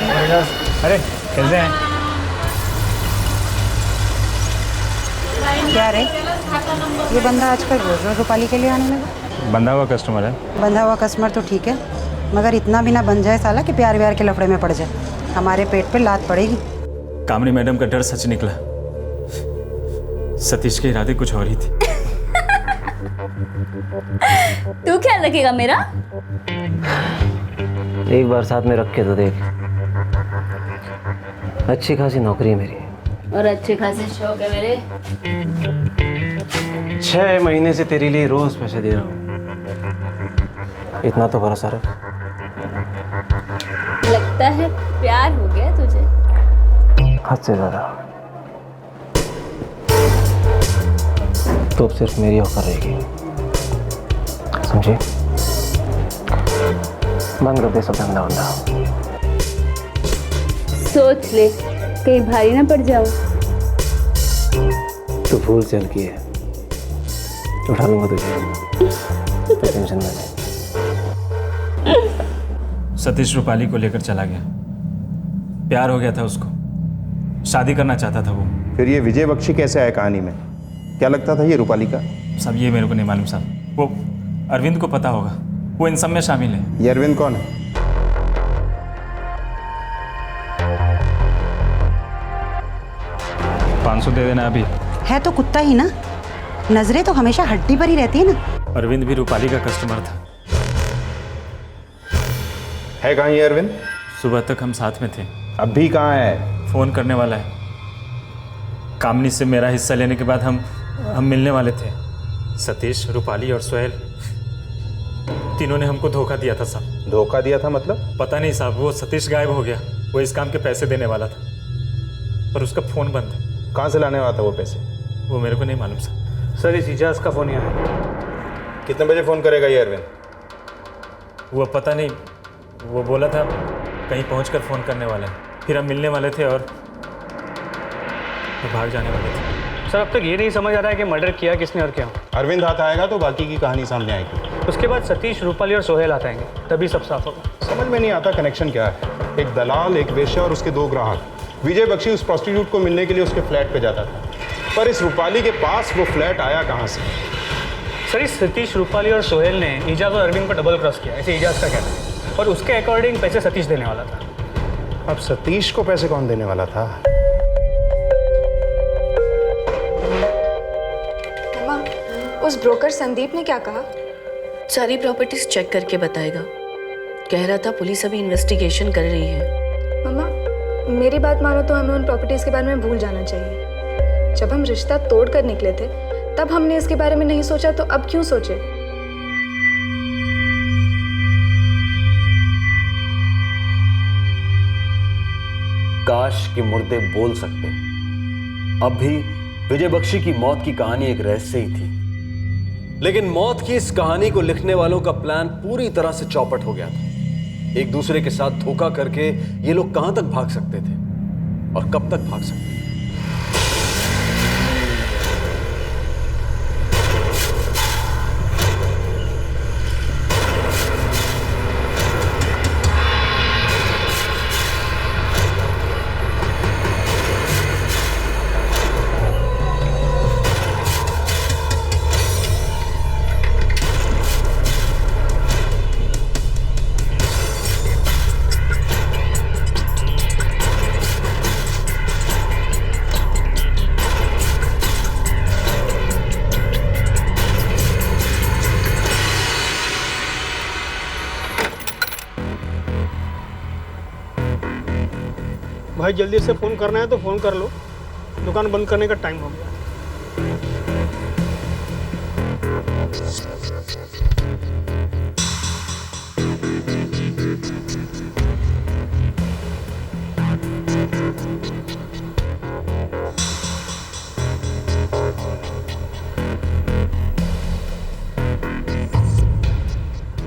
अरे कैसे हैं? क्या रे, ये बंदा आजकल रोज रोज रूपाली के लिए आने लगा? बंधा हुआ कस्टमर है। बंधा हुआ कस्टमर तो ठीक है, मगर इतना भी ना बन जाए साला कि प्यार व्यार के लफड़े में पड़ जाए। हमारे पेट पे लात पड़ेगी। कामनी मैडम का डर सच निकला। सतीश के इरादे कुछ और ही थे। तू क्या रखेगा मेरा? एक बार साथ में रख के तो देख। अच्छी खासी नौकरी है मेरी और अच्छे खासे शौक है मेरे। 6 महीने से तेरे लिए रोज पैसे दे रहा हूँ, इतना तो भरोसा रख। लगता है प्यार हो गया तुझे। हद से ज्यादा। तो अब सिर्फ मेरी औकात रहेगी, समझे? बंद कर दे सब धंधा वंधा। सोच ले कहीं भारी ना पड़ जाओ। तू भूल चल की है, उठा लूंगा तुझे, तो टेंशन ना ले। सतीश रूपाली को लेकर चला गया। प्यार हो गया था उसको, शादी करना चाहता था वो। फिर ये विजय बख्शी कैसे आया कहानी में? क्या लगता था ये रूपाली का? सब ये मेरे को नहीं मालूम साहब। वो अरविंद को पता होगा, वो इन सब में शामिल है। ये अरविंद कौन है? $500 दे देना अभी। है तो कुत्ता ही ना, नजरें तो हमेशा हड्डी पर ही रहती है ना। अरविंद भी रूपाली का कस्टमर था। है कहाँ ये अरविंद? सुबह तक हम साथ में थे। अब भी कहाँ है? फोन करने वाला है। कामनी से मेरा हिस्सा लेने के बाद हम मिलने वाले थे। सतीश, रूपाली और सोहेल, तीनों ने हमको धोखा दिया था साहब। धोखा दिया था मतलब? पता नहीं साहब, वो सतीश गायब हो गया। वो इस काम के पैसे देने वाला था, पर उसका फ़ोन बंद है। कहाँ से लाने वाला था वो पैसे? वो मेरे को नहीं मालूम साहब। सर इस इजाज़ का फ़ोन यहाँ है। कितने बजे फ़ोन करेगा ये अरविंद? वो पता नहीं, वो बोला था कहीं पहुंचकर फ़ोन करने वाला है। फिर हम मिलने वाले थे और भाग जाने वाले थे। सर अब तक ये नहीं समझ आ रहा है कि मर्डर किया किसने और क्यों। अरविंद हाथ आएगा तो बाकी की कहानी सामने आएगी। उसके बाद सतीश, रूपाली और सोहेल हाथ आएंगे, तभी सब साफ होगा। समझ में नहीं आता कनेक्शन क्या है। एक दलाल, एक वेश्या और उसके 2 ग्राहक। विजय बख्शी उस प्रोस्टिट्यूट को मिलने के लिए उसके फ्लैट पे जाता था, पर इस रूपाली के पास वो फ्लैट आया कहाँ से? सर इस सतीश, रूपाली और सोहेल ने इजाज़ और अरविंद पर डबल क्रॉस किया, ऐसे इजाज़ का कहना है। और उसके अकॉर्डिंग पैसे सतीश देने वाला था। अब सतीश को पैसे कौन देने वाला था? मम्मा, उस ब्रोकर संदीप ने क्या कहा? सारी प्रॉपर्टीज चेक करके बताएगा। कह रहा था पुलिस अभी इन्वेस्टिगेशन कर रही है। मम्मा, मेरी बात मानो तो हमें उन प्रॉपर्टीज के बारे में भूल जाना चाहिए। जब हम रिश्ता तोड़ कर निकले थे तब हमने इसके बारे में नहीं सोचा, तो अब क्यों सोचे? काश कि मुर्दे बोल सकते। अब भी विजय बख्शी की मौत की कहानी एक रहस्य ही थी, लेकिन मौत की इस कहानी को लिखने वालों का प्लान पूरी तरह से चौपट हो गया था। एक दूसरे के साथ धोखा करके ये लोग कहां तक भाग सकते थे और कब तक भाग सकते थे? भाई जल्दी से फ़ोन करना है तो फ़ोन कर लो, दुकान बंद करने का टाइम हो गया।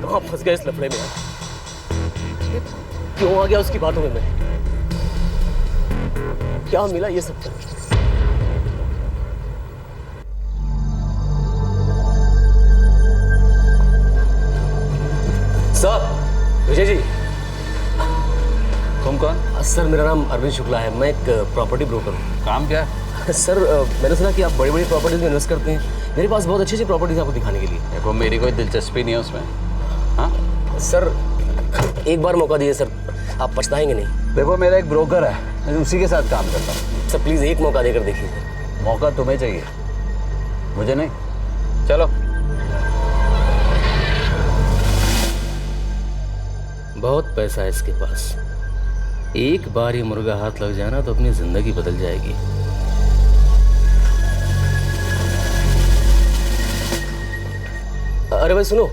तो आप फंस गए इस लफड़े में यार। क्यों आ गया उसकी बातों में मैं? क्या मिला ये सब? सर, विजय जी। तुम कौन? सर मेरा नाम अरविंद शुक्ला है, मैं एक प्रॉपर्टी ब्रोकर हूँ। काम क्या? सर मैंने सुना कि आप बड़ी बड़ी प्रॉपर्टीज में इन्वेस्ट करते हैं। मेरे पास बहुत अच्छी अच्छी प्रॉपर्टीज आपको दिखाने के लिए। देखो मेरी कोई दिलचस्पी नहीं है उसमें। हाँ सर, एक बार मौका दीजिए सर, आप पछताएंगे नहीं। देखो मेरा एक ब्रोकर है, मैं उसी के साथ काम करता हूँ। सर प्लीज़ एक मौका देकर देखिए। मौका तुम्हें चाहिए, मुझे नहीं। चलो। बहुत पैसा है इसके पास, एक बार ये मुर्गा हाथ लग जाना तो अपनी जिंदगी बदल जाएगी। अरे भाई सुनो,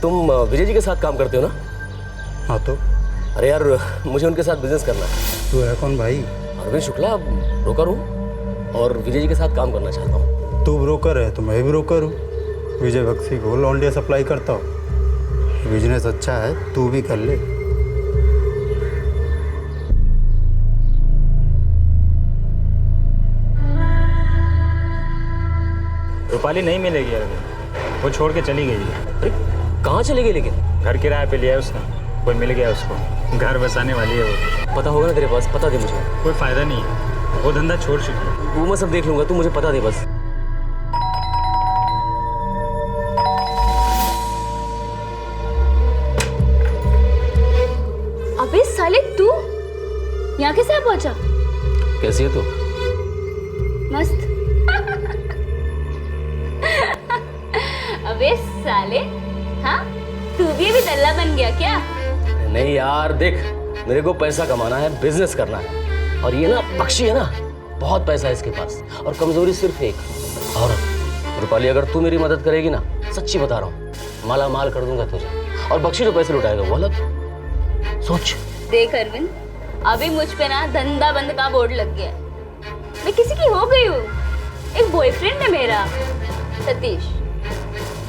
तुम विजय जी के साथ काम करते हो ना? हाँ तो? अरे यार मुझे उनके साथ बिजनेस करना है। तू है कौन भाई? अरविंद शुक्ला, ब्रोकर हूँ और विजय जी के साथ काम करना चाहता हूँ। तू ब्रोकर है तो मैं भी ब्रोकर हूँ। विजय बख्शी को लौंडिया सप्लाई करता हूँ। बिजनेस अच्छा है, तू भी कर ले। रूपाली नहीं मिलेगी अरविंद, वो छोड़ के चली गई है। अरे कहाँ चली गई? लेकिन घर किराए पे लिया है उसने, कोई मिल गया उसको, घर बसाने वाली है वो। पता होगा ना तेरे पास? पता दे मुझे। कोई फायदा नहीं है, वो धंधा छोड़ चुकी है। वो मैं सब देख लूंगा, तू मुझे पता दे बस। अबे साले तू यहाँ कैसे पहुंचा? कैसी है तू? मस्त। अबे साले, हाँ तू भी अभी दल्ला बन गया क्या? नहीं यार देख, मेरे को पैसा कमाना है, बिजनेस करना है। और ये ना पक्षी है ना, बहुत पैसा है इसके पास और कमजोरी सिर्फ एक, औरत। रूपाली अगर तू मेरी मदद करेगी ना, सच्ची बता रहा हूँ, माला माल कर दूंगा तुझे। और बख्शी जो पैसे लुटाएगा वो अलग। सोच। देख अरविंद, अभी मुझ पे ना धंधा बंद का बोर्ड लग गया है। मैं किसी की हो गई हूँ। एक बॉयफ्रेंड है मेरा, सतीश,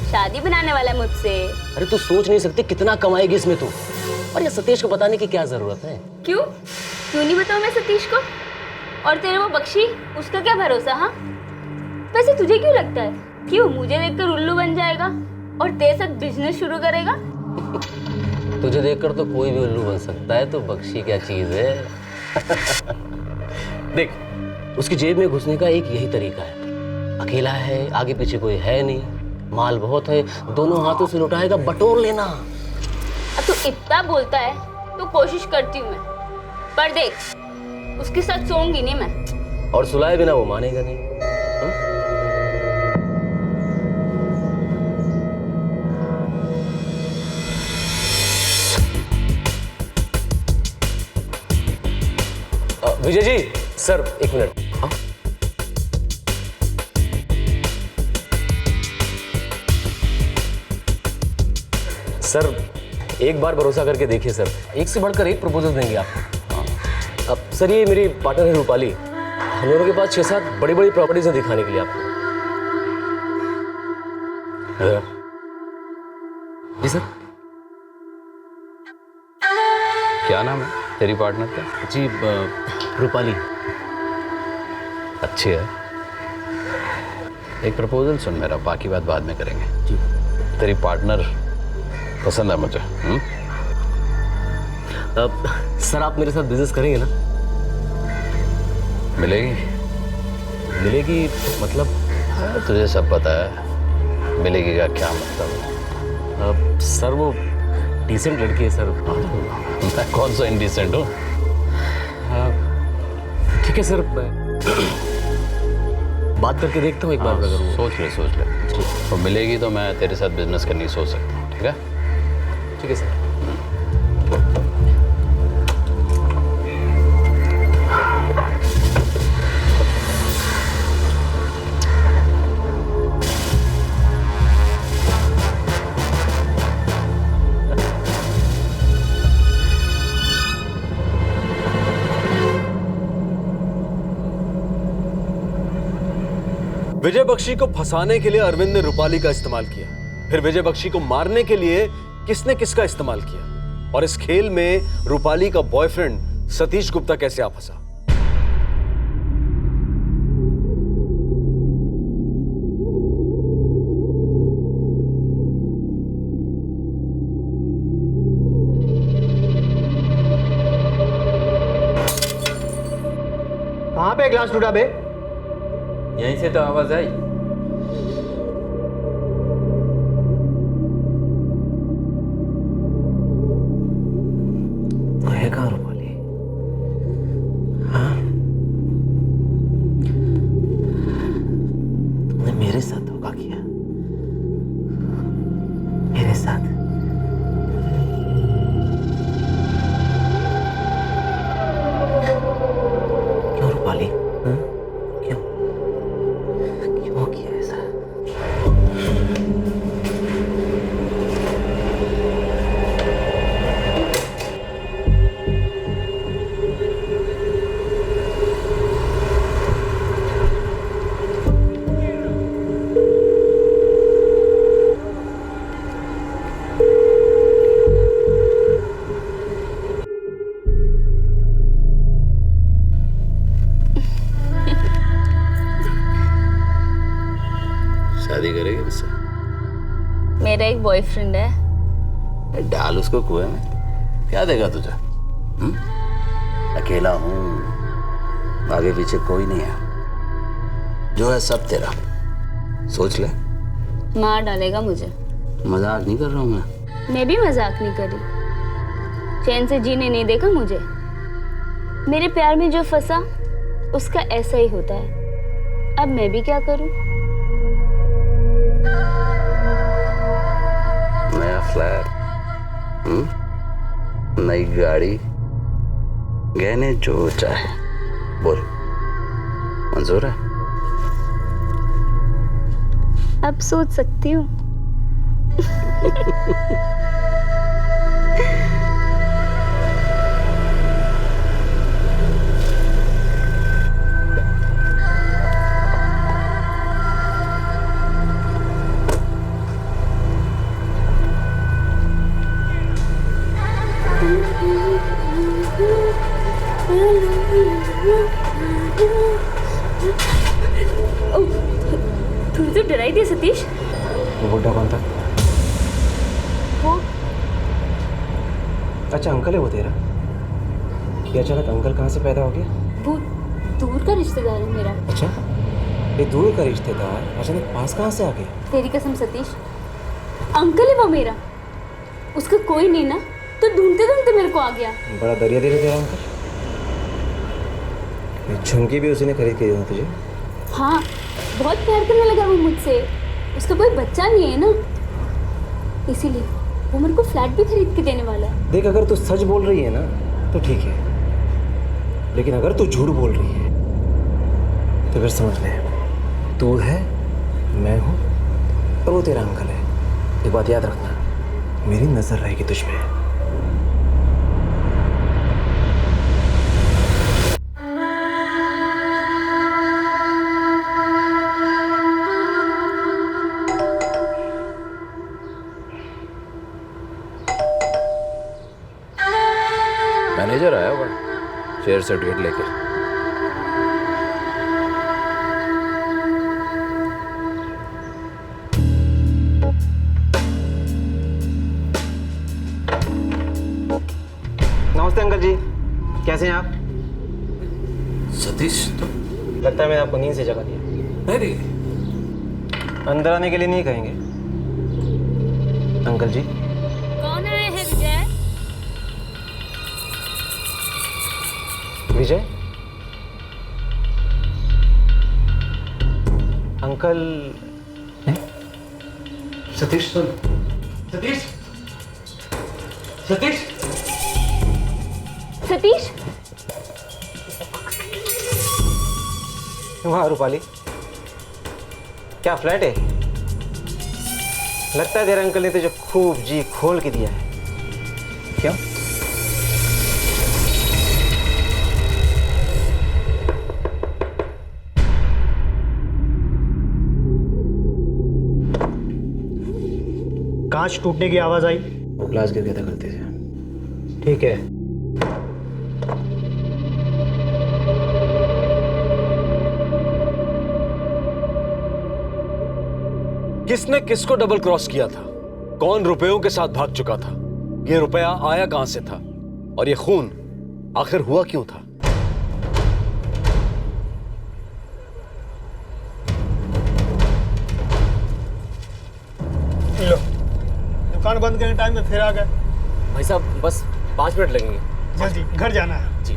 शादी बनाने वाला है मुझसे। अरे तू सोच नहीं सकती कितना कमाएगी इसमें तू। और ये सतीश को बताने की क्या जरूरत है? क्यों नहीं बताऊं मैं सतीश को? और तेरे वो बख्शी, उसका क्या भरोसा? हाँ वैसे तुझे क्यों लगता है क्यों मुझे देखकर उल्लू बन जाएगा और तेरे साथ बिजनेस शुरू करेगा? तुझे देखकर तो कोई भी उल्लू बन सकता है, तो बख्शी क्या चीज है? देख, उसकी जेब में घुसने का एक यही तरीका है। अकेला है, आगे पीछे कोई है नहीं, माल बहुत है, दोनों हाथों से लुटाएगा, बटोर लेना। अब तू इतना बोलता है तो कोशिश करती हूँ मैं, पर देख उसके साथ सोऊंगी नहीं मैं। और सुलाए बिना वो मानेगा नहीं। विजय जी, सर एक मिनट। हाँ? सर एक बार भरोसा करके देखिए सर, एक से बढ़कर एक प्रपोजल देंगे आपको। अब सर ये मेरी पार्टनर है रूपाली, हम लोगों के पास 6-7 बड़ी बड़ी प्रॉपर्टीज हैं दिखाने के लिए आपको। जी सर। क्या नाम है तेरी पार्टनर का? जी रूपाली। अच्छी है। एक प्रपोजल सुन मेरा, बाकी बात बाद में करेंगे। जी। तेरी पार्टनर पसंद है मुझे। अब सर आप मेरे साथ बिजनेस करेंगे ना? मिलेगी मतलब? तुझे सब पता है, मिलेगी का क्या मतलब? सर वो डिसेंट लड़की है सर। मैं कौन सा इंडिसेंट हूँ? ठीक है सर, बात करके देखता हूँ एक बार। अगर सोच ले तो मिलेगी तो मैं तेरे साथ बिजनेस करने की सोच सकता हूँ। ठीक है? ठीक है सर। विजय बख्शी को फंसाने के लिए अरविंद ने रूपाली का इस्तेमाल किया, फिर विजय बख्शी को मारने के लिए किसने किसका इस्तेमाल किया? और इस खेल में रूपाली का बॉयफ्रेंड सतीश गुप्ता कैसे आ फंसा? कहाँ पे ग्लास टूटा बे? यहीं से तो आवाज आई। तो है कहाँ रूपाली? हाँ, तुमने मेरे साथ धोखा किया, मेरे साथ। क्यों रूपाली? क्यों क्यों किया ऐसा? शादी करेगी मुझसे? मेरा एक बॉयफ्रेंड है। डाल उसको कुएं में, क्या देगा तुझे? अकेला हूं, आगे पीछे कोई नहीं है, जो है सब तेरा। सोच ले। मार डालेगा मुझे। मजाक नहीं कर रहा हूं मैं भी मजाक नहीं करी। चैन से जीने नहीं देगा मुझे। मेरे प्यार में जो फंसा उसका ऐसा ही होता है। अब मैं भी क्या करूं? नया फ्लैट, नई गाड़ी, गहने, जो चाहे बोल, मंजूर है? अब सोच सकती हूँ। तूने तो डराई दिया सतीश। वो बुड्ढा कौन था? वो अच्छा अंकल है वो तेरा? ये अचानक अंकल कहाँ से पैदा हो गया? वो दूर का रिश्तेदार है मेरा। अच्छा, ये दूर का रिश्तेदार अचानक पास कहाँ से आ गया? तेरी कसम सतीश, अंकल है वो मेरा। उसका कोई नहीं ना, तो ढूंढते ढूंढते मेरे को आ गया। बड़ा दरिया दे रहे तेरा अंकल। ये झुमकी भी उसी ने खरीद के दी तुझे? हाँ, बहुत प्यार करने लगा वो मुझसे। उसका कोई बच्चा नहीं है ना, इसीलिए वो मेरे को फ्लैट भी खरीद के देने वाला है। देख, अगर तू सच बोल रही है ना तो ठीक है, लेकिन अगर तू झूठ बोल रही है तो फिर समझ ले, तू है, मैं हूँ और वो तेरा अंकल है। एक बात याद रखना, मेरी नजर रहेगी तुझ पे। मैनेजर आया होगा शेयर सर्टिफिकेट लेके। नमस्ते अंकल जी, कैसे हैं आप? सतीश तो लगता है मैंने आपको नींद से जगा दिया। नहीं, अंदर आने के लिए नहीं कहेंगे अंकल जी? कौन आए हैं विजय? विजय? अंकल? सतीश सुन। सतीश, सतीश, सतीश, वाह रूपाली, क्या फ्लैट है? लगता है तेरे अंकल ने तुझे खूब जी खोल के दिया है। क्यों? कांच टूटने की आवाज आई। वो ग्लास गिर गया था गलती से। ठीक है। किसने किसको डबल क्रॉस किया था? कौन रुपयों के साथ भाग चुका था? ये रुपया आया कहां से था? और ये खून आखिर हुआ क्यों था? लो, दुकान बंद करने टाइम में फिर आ गए। भाई साहब बस 5 मिनट लगेंगे। जल्दी घर जाना है। जी।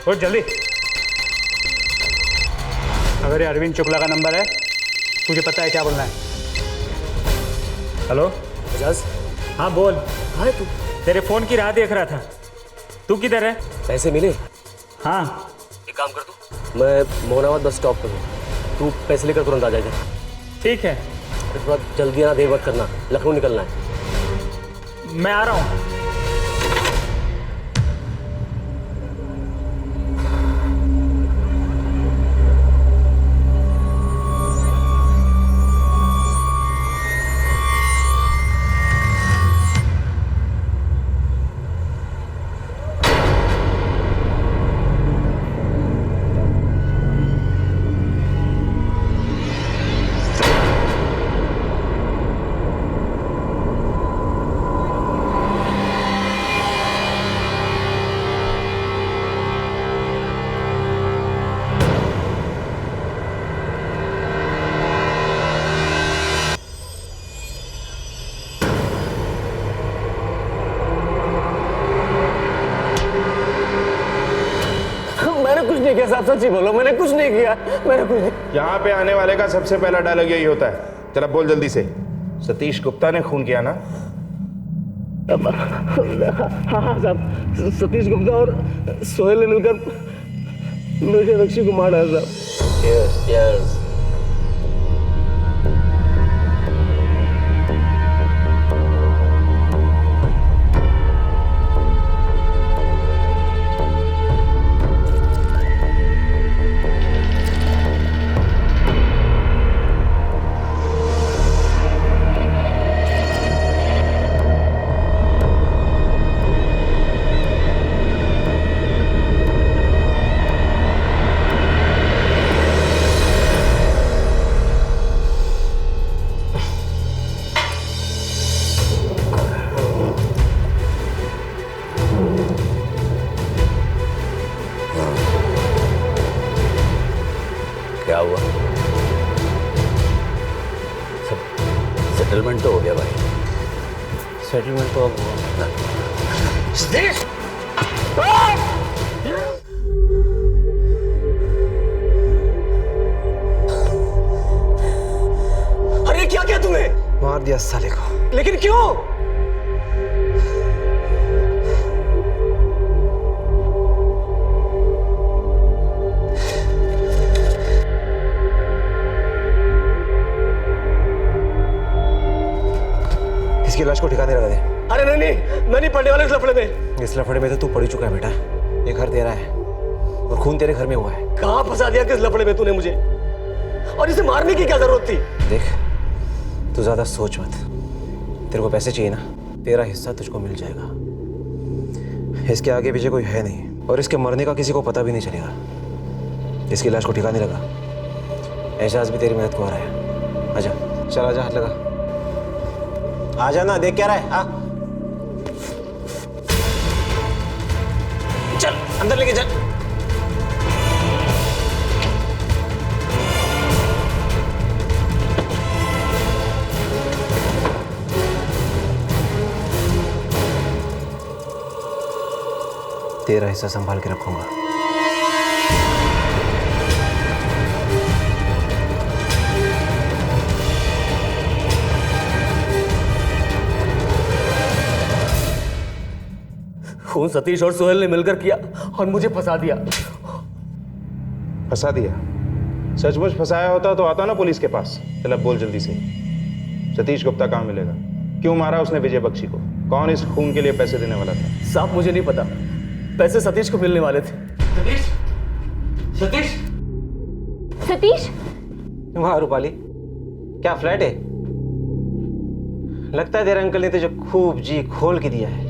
उठ जल्दी। अगर ये अरविंद शुक्ला का नंबर है, तुझे पता है क्या बोलना है? हेलो एजाज। हाँ बोल। कहाँ है तू? तेरे फोन की राह देख रहा था। तू किधर है? पैसे मिले? हाँ। एक काम कर तू, मैं मोहनाबाद बस स्टॉप पर हूँ, तू पैसे लेकर तुरंत आ जाएगा। ठीक है। अरे थोड़ा जल्दी आना, देर मत करना, लखनऊ निकलना है। मैं आ रहा हूँ। साहब सच्ची बोलो, मैंने कुछ नहीं किया, मैंने कुछ नहीं। यहाँ पे आने वाले का सबसे पहला डायलॉग यही होता है। चल अब बोल जल्दी से। सतीश गुप्ता ने खून किया ना? हाँ साहब, सतीश गुप्ता और सोहेल ने मिलकर मुझे बख्शी को मार डाला साहब। Yes yes. क्या हुआ? सेटलमेंट तो हो गया भाई। सेटलमेंट तो अब हुआ। अरे क्या किया तूने? मार दिया साले को। लेकिन क्यों? इसकी लाश को ठिकाने लगा दे। अरे नहीं, मैं नहीं पड़ने वाला इस लफड़े में। इस लफड़े में तो तू पड़ चुका है बेटा। ये घर तेरा है और खून तेरे घर में हुआ है। कहाँ फंसा दिया किस लफड़े में तूने मुझे? और इसे मारने की क्या जरूरत थी? देख, तू ज्यादा सोच मत। तेरे को पैसे चाहिए ना, तेरा हिस्सा तुझको मिल जाएगा। इसके आगे पीछे कोई है नहीं और इसके मरने का किसी को पता भी नहीं चलेगा। इसकी लाश को ठिकाने लगा। एजाज भी तेरी मदद को आ रहा है। आजा, चल आजा, हाथ लगा। आजा ना, देख क्या रहा है? आ चल अंदर लेके चल। तेरा हिस्सा संभाल के रखूंगा। खून सतीश और सोहेल ने मिलकर किया और मुझे फंसा दिया। फंसा दिया? सचमुच फंसाया होता तो आता ना पुलिस के पास। चल अब बोल जल्दी से। सतीश गुप्ता कहाँ मिलेगा? क्यों मारा उसने विजय बख्शी को? कौन इस खून के लिए पैसे देने वाला था? साहब मुझे नहीं पता, पैसे सतीश को मिलने वाले थे। सतीश, सतीश, सतीश, वहाँ रूपाली, क्या फ्लैट है? लगता है तेरे अंकल ने तुझे खूब जी खोल के दिया है।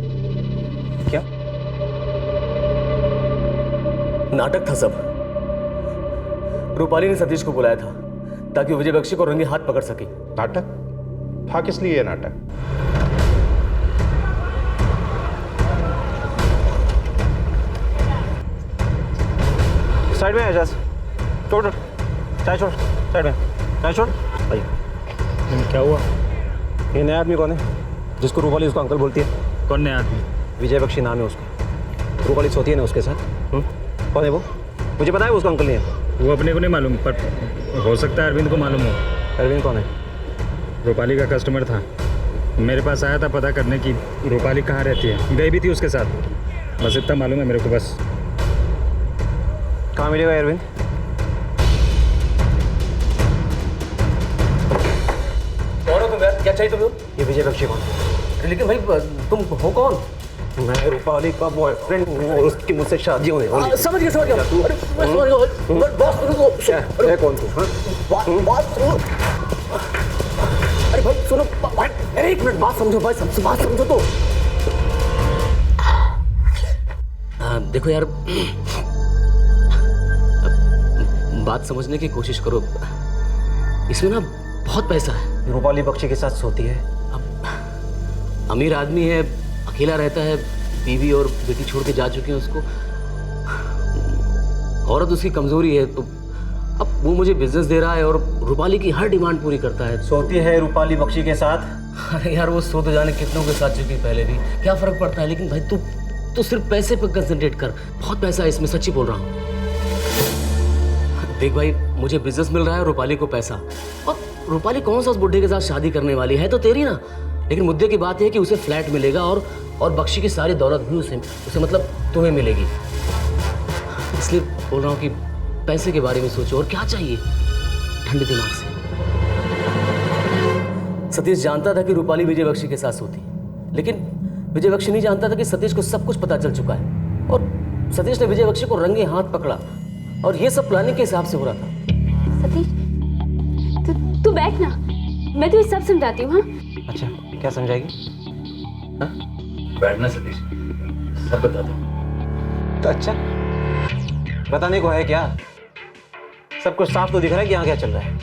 क्या नाटक था सब। रूपाली ने सतीश को बुलाया था ताकि विजय बख्शी को रंगे हाथ पकड़ सके। नाटक था? किस लिए ये नाटक? साइड में एजाज, छोड़ चाय छोड़, साइड में चाय छोड़। आइए। क्या हुआ? ये नया आदमी कौन है जिसको रूपाली उसको अंकल बोलती है? कौन नया आदमी? विजय बख्शी नाम है उसका। रूपाली सोती है ना उसके साथ। कौन है वो? मुझे पता है वो उसका अंकल नहीं है। वो अपने को नहीं मालूम, पर हो सकता है अरविंद को मालूम हो। अरविंद कौन है? रूपाली का कस्टमर था, मेरे पास आया था पता करने की रूपाली कहाँ रहती है। गई भी थी उसके साथ, बस इतना मालूम है मेरे को। बस कहाँ मिलेगा अरविंद? कौन हो तुम यार? क्या चाहिए तुम्हें? ये विजय बख्शी कौन? लेकिन भाई तुम हो कौन? मैं रूपाली का बॉयफ्रेंड हूँ और उसकी मुझसे शादी होने वाली। समझ गया समझ गया। तू अरे मैं समझ गया। बॉस सुनो। है कौन तू? बात सुनो। अरे भाई सुनो, अरे एक मिनट बात समझो भाई, सबसे बात समझो तो। देखो यार, बात समझने की कोशिश करो। इसमें ना बहुत पैसा है। रूपाली बख्शी के साथ सोती है। अमीर आदमी है, अकेला रहता है, बीवी और बेटी छोड़ के जा चुके हैं उसको। औरत उसकी कमजोरी है, तो अब वो मुझे बिजनेस दे रहा है और रूपाली की हर डिमांड पूरी करता है। सोती है रूपाली बख्शी के साथ? अरे यार वो सो तो जाने कितनों के साथ चुकी पहले भी, क्या फर्क पड़ता है। लेकिन भाई तू सिर्फ पैसे पर कंसंट्रेट कर, बहुत पैसा है इसमें, सच्ची बोल रहा हूँ। देख भाई, मुझे बिजनेस मिल रहा है, रूपाली को पैसा। और रूपाली कौन सा उस बुढ़े के साथ शादी करने वाली है? तो तेरी ना। लेकिन मुद्दे की बात है कि उसे फ्लैट मिलेगा और बख्शी की सारी दौलत भी उसे मतलब तुम्हें मिलेगी। इसलिए बोल रहा हूँ कि पैसे के बारे में सोचो और क्या चाहिए, ठंडे दिमाग से। सतीश जानता था कि रूपाली विजय बख्शी के साथ सोती, लेकिन विजय बख्शी नहीं जानता था कि सतीश को सब कुछ पता चल चुका है और सतीश ने विजय बख्शी को रंगे हाथ पकड़ा और ये सब प्लानिंग के हिसाब से हो रहा था। सतीश, तू बैठ ना, मैं तुझे सब समझाती हूँ। हाँ, अच्छा, क्या समझाएगी? बैठना सतीश, सब बता दो। तो अच्छा, बताने को है क्या? सब कुछ साफ तो दिख रहा है कि यहाँ क्या चल रहा है।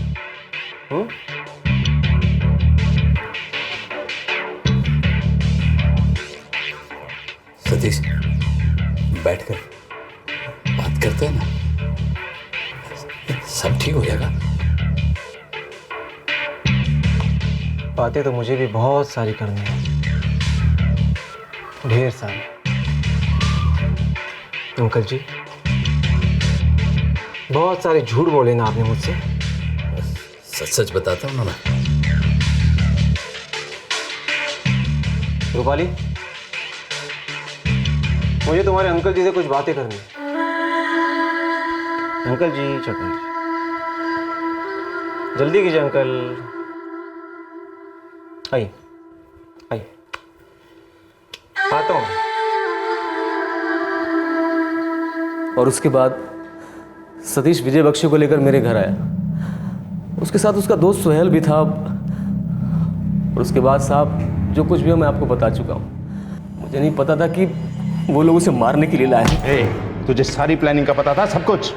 सतीश, बैठकर बात करते हैं ना, सब ठीक हो जाएगा। बातें तो मुझे भी बहुत सारी करनी है, ढेर सारी। अंकल जी, बहुत सारे झूठ बोले ना आपने मुझसे। सच सच बताता हूँ ना मैं। रूपाली, मुझे तुम्हारे अंकल जी से कुछ बातें करनी है। अंकल जी, चटनी जल्दी कीजिए अंकल। आइए आइए, आता हूँ। और उसके बाद सतीश विजय बख्शी को लेकर मेरे घर आया। उसके साथ उसका दोस्त सुहेल भी था। और उसके बाद साहब, जो कुछ भी मैं आपको बता चुका हूँ। मुझे नहीं पता था कि वो लोग उसे मारने के लिए लाए हैं। तुझे सारी प्लानिंग का पता था, सब कुछ,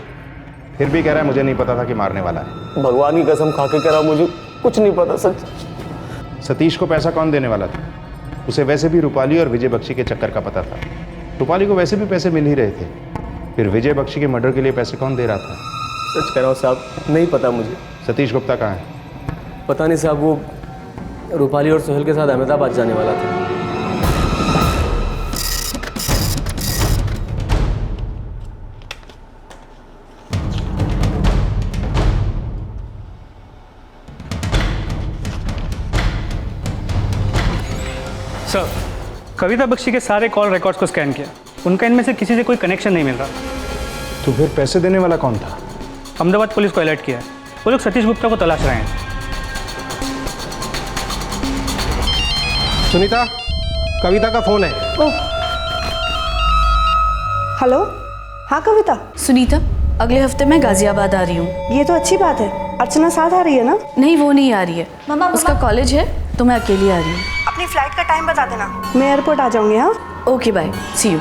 फिर भी कह रहा है मुझे नहीं पता था कि मारने वाला है। भगवान की कसम खा के कह रहा, मुझे कुछ नहीं पता सच। सतीश को पैसा कौन देने वाला था? उसे वैसे भी रूपाली और विजय बख्शी के चक्कर का पता था। रूपाली को वैसे भी पैसे मिल ही रहे थे, फिर विजय बख्शी के मर्डर के लिए पैसे कौन दे रहा था? सच कह रहा हूँ साहब, नहीं पता मुझे। सतीश गुप्ता कहाँ है? पता नहीं साहब, वो रूपाली और सोहेल के साथ अहमदाबाद जाने वाला था। सर, कविता बख्शी के सारे कॉल रिकॉर्ड्स को स्कैन किया, उनका इनमें से किसी से कोई कनेक्शन नहीं मिल रहा। तो फिर पैसे देने वाला कौन था? अहमदाबाद पुलिस को अलर्ट किया है, वो लोग सतीश गुप्ता को तलाश रहे हैं। सुनीता, कविता का फोन है। हेलो, हाँ कविता। सुनीता, अगले हफ्ते मैं गाजियाबाद आ रही हूँ। ये तो अच्छी बात है। अर्चना साथ आ रही है ना? नहीं, वो नहीं आ रही है। मम्मा, उसका कॉलेज है तो मैं अकेली आ रही हूँ। अपनी फ्लाइट का टाइम बता देना, मैं एयरपोर्ट आ जाऊंगी। हाँ, ओके, बाय, सी यू।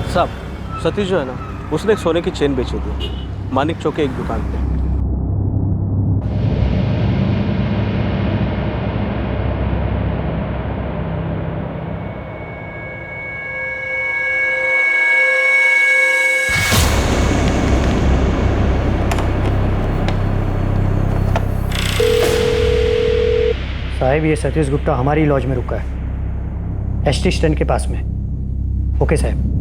साहब, सतीश जो है ना, उसने एक सोने की चेन बेची थी मानिक चौक के एक दुकान पे। साहब, ये सतीश गुप्ता हमारी लॉज में रुका है, एसटी स्टैंड के पास में। ओके साहब।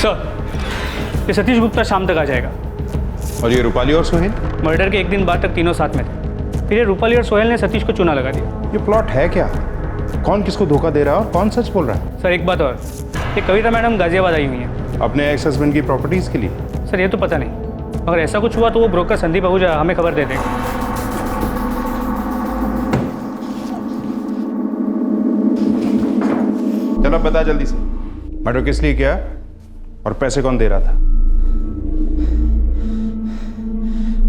सर, ये सतीश गुप्ता शाम तक आ जाएगा। और ये रूपाली और सोहेल? मर्डर के एक दिन बाद तक तीनों साथ में थे। फिर ये रूपाली और सोहेल ने सतीश को चूना लगा दिया। ये प्लॉट है क्या? कौन किसको धोखा दे रहा है और कौन सच बोल रहा है? सर, एक बात और, ये कविता मैडम गाजियाबाद आई हुई हैं अपने एक्स हस्बैंड की प्रॉपर्टीज के लिए। सर, ये तो पता नहीं, अगर ऐसा कुछ हुआ तो वो ब्रोकर संदीप आहूजा हमें खबर दे देगा। चलो बता जल्दी से, मर्डर किस लिए किया और पैसे कौन दे रहा था?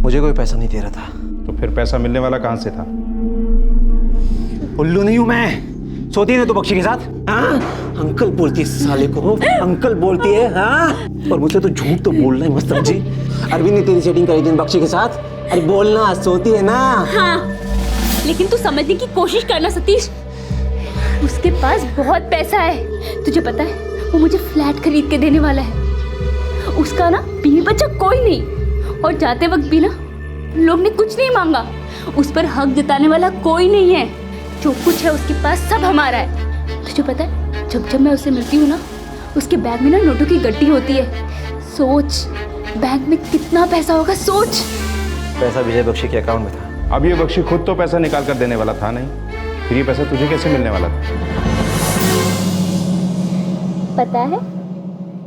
मुझे कोई पैसा नहीं दे रहा था। तो फिर पैसा मिलने वाला कहां से था? उल्लू नहीं हूं मैं। सोती है तो बख्शी के साथ। हाँ, अंकल बोलती है साले को, अंकल बोलती है। हाँ, और मुझसे तो झूठ तो बोलना है मत समझी। अरविंद ने तेरी सेटिंग करी थी बख्शी के साथ। अरे बोलना, सोती है ना। हाँ, लेकिन तू समझने की कोशिश करना सतीश, उसके पास बहुत पैसा है। तुझे पता है, वो मुझे फ्लैट खरीद के देने वाला है। उसका ना बीवी बच्चा कोई नहीं, और जाते वक्त भी ना लोग ने कुछ नहीं मांगा। उस पर हक जताने वाला कोई नहीं है। जो कुछ है उसके पास सब हमारा है। तुझे पता है, जब जब मैं उससे मिलती हूँ ना, उसके बैग में ना नोटों की गड्डी होती है। सोच, बैग में कितना पैसा होगा, सोच। पैसा विजय बख्शी के अकाउंट में था। अब ये बख्शी खुद तो पैसा निकाल कर देने वाला था नहीं, फिर ये पैसा तुझे कैसे मिलने वाला था? पता है,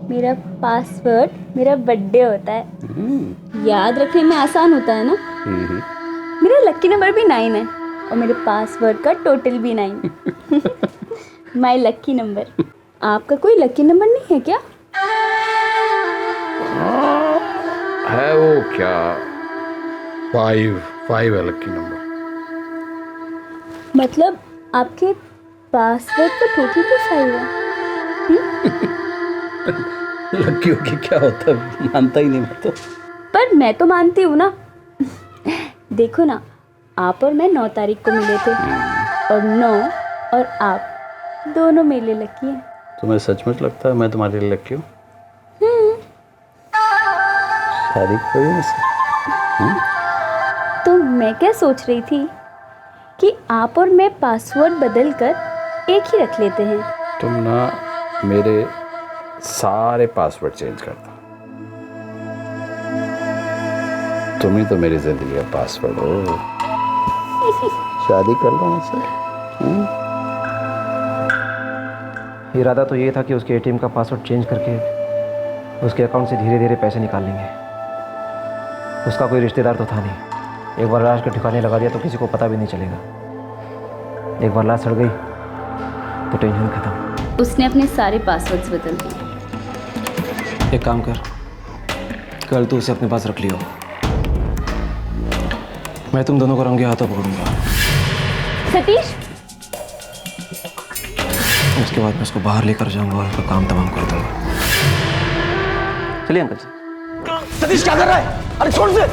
मेरा पासवर्ड मेरा बर्थडे होता है। याद रखने में आसान होता है ना। मेरा लकी नंबर भी 9 है और मेरे पासवर्ड का टोटल भी 9। My lucky number. आपका कोई लकी नंबर नहीं है क्या? है वो क्या, 5 है लकी नंबर। मतलब आपके पासवर्ड का टोटल भी 5 है? लड़कियों की क्या होता है, मानता ही नहीं मैं तो। पर मैं तो मानती हूँ ना। देखो ना, आप और मैं 9 तारीख को मिले थे, और 9 और आप दोनों मेरे लिए लकी हैं। तुम्हें सचमुच लगता है मैं तुम्हारे लिए लकी हूँ? शादी करोगे मुझसे? तो मैं क्या सोच रही थी कि आप और मैं पासवर्ड बदल कर एक ही रख लेते हैं। तुम ना मेरे सारे पासवर्ड चेंज कर दो। तुम ही तो मेरी जिंदगी का पासवर्ड हो। शादी कर लो मुझसे। इरादा तो ये था कि उसके एटीएम का पासवर्ड चेंज करके उसके अकाउंट से धीरे धीरे पैसे निकाल लेंगे। उसका कोई रिश्तेदार तो था नहीं। एक बार लाश के ठिकाने लगा दिया तो किसी को पता भी नहीं चलेगा। एक बार लाश सड़ गई तो टेंशन खत्म। उसने अपने सारे पासवर्ड्स बदल दिए। एक काम कर, कल तू उसे अपने पास रख लियो। मैं तुम दोनों को रंगे हाथों पकड़ूंगा। सतीश, उसके बाद मैं उसको बाहर लेकर जाऊंगा और उसका काम तमाम कर दूंगा। चलिए अंकल जी। सतीश क्या कर रहा है? अरे छोड़ दे।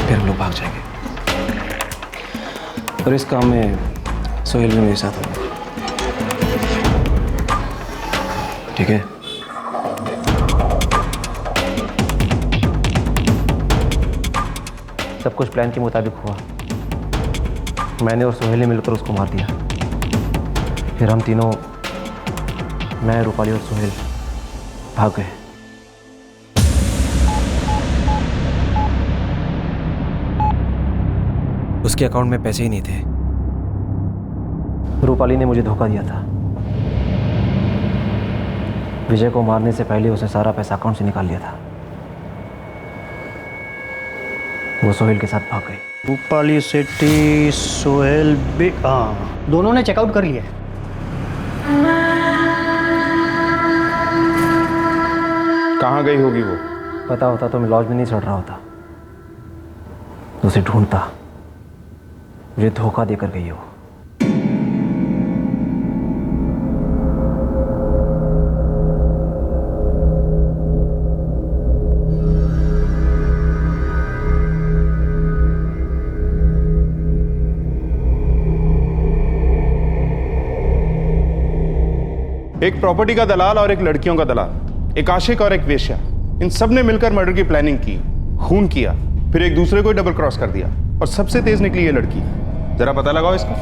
फिर हम लोग भाग जाएंगे और इस काम में सोहेल भी मेरे साथ होगा, ठीक है? सब कुछ प्लान के मुताबिक हुआ। मैंने और सोहेल ने मिलकर उसको मार दिया। फिर हम तीनों, मैं, रूपाली और सोहेल, भाग गए। उसके अकाउंट में पैसे ही नहीं थे। रूपाली ने मुझे धोखा दिया था। विजय को मारने से पहले उसने सारा पैसा अकाउंट से निकाल लिया था। वो सोहेल के साथ भाग गई। रूपाली सेठी, सोहेल भी, हाँ, दोनों ने चेकआउट कर लिया। कहाँ गई होगी वो? पता होता तो मैं लॉज में नहीं चढ़ रहा होता। उसे ढूंढता। मुझे धोखा देकर गई हो। एक प्रॉपर्टी का दलाल और एक लड़कियों का दलाल, एक आशिक और एक वेश्या, इन सब ने मिलकर मर्डर की प्लानिंग की, खून किया, फिर एक दूसरे को डबल क्रॉस कर दिया और सबसे तेज निकली ये लड़की। जरा पता लगाओ इसका।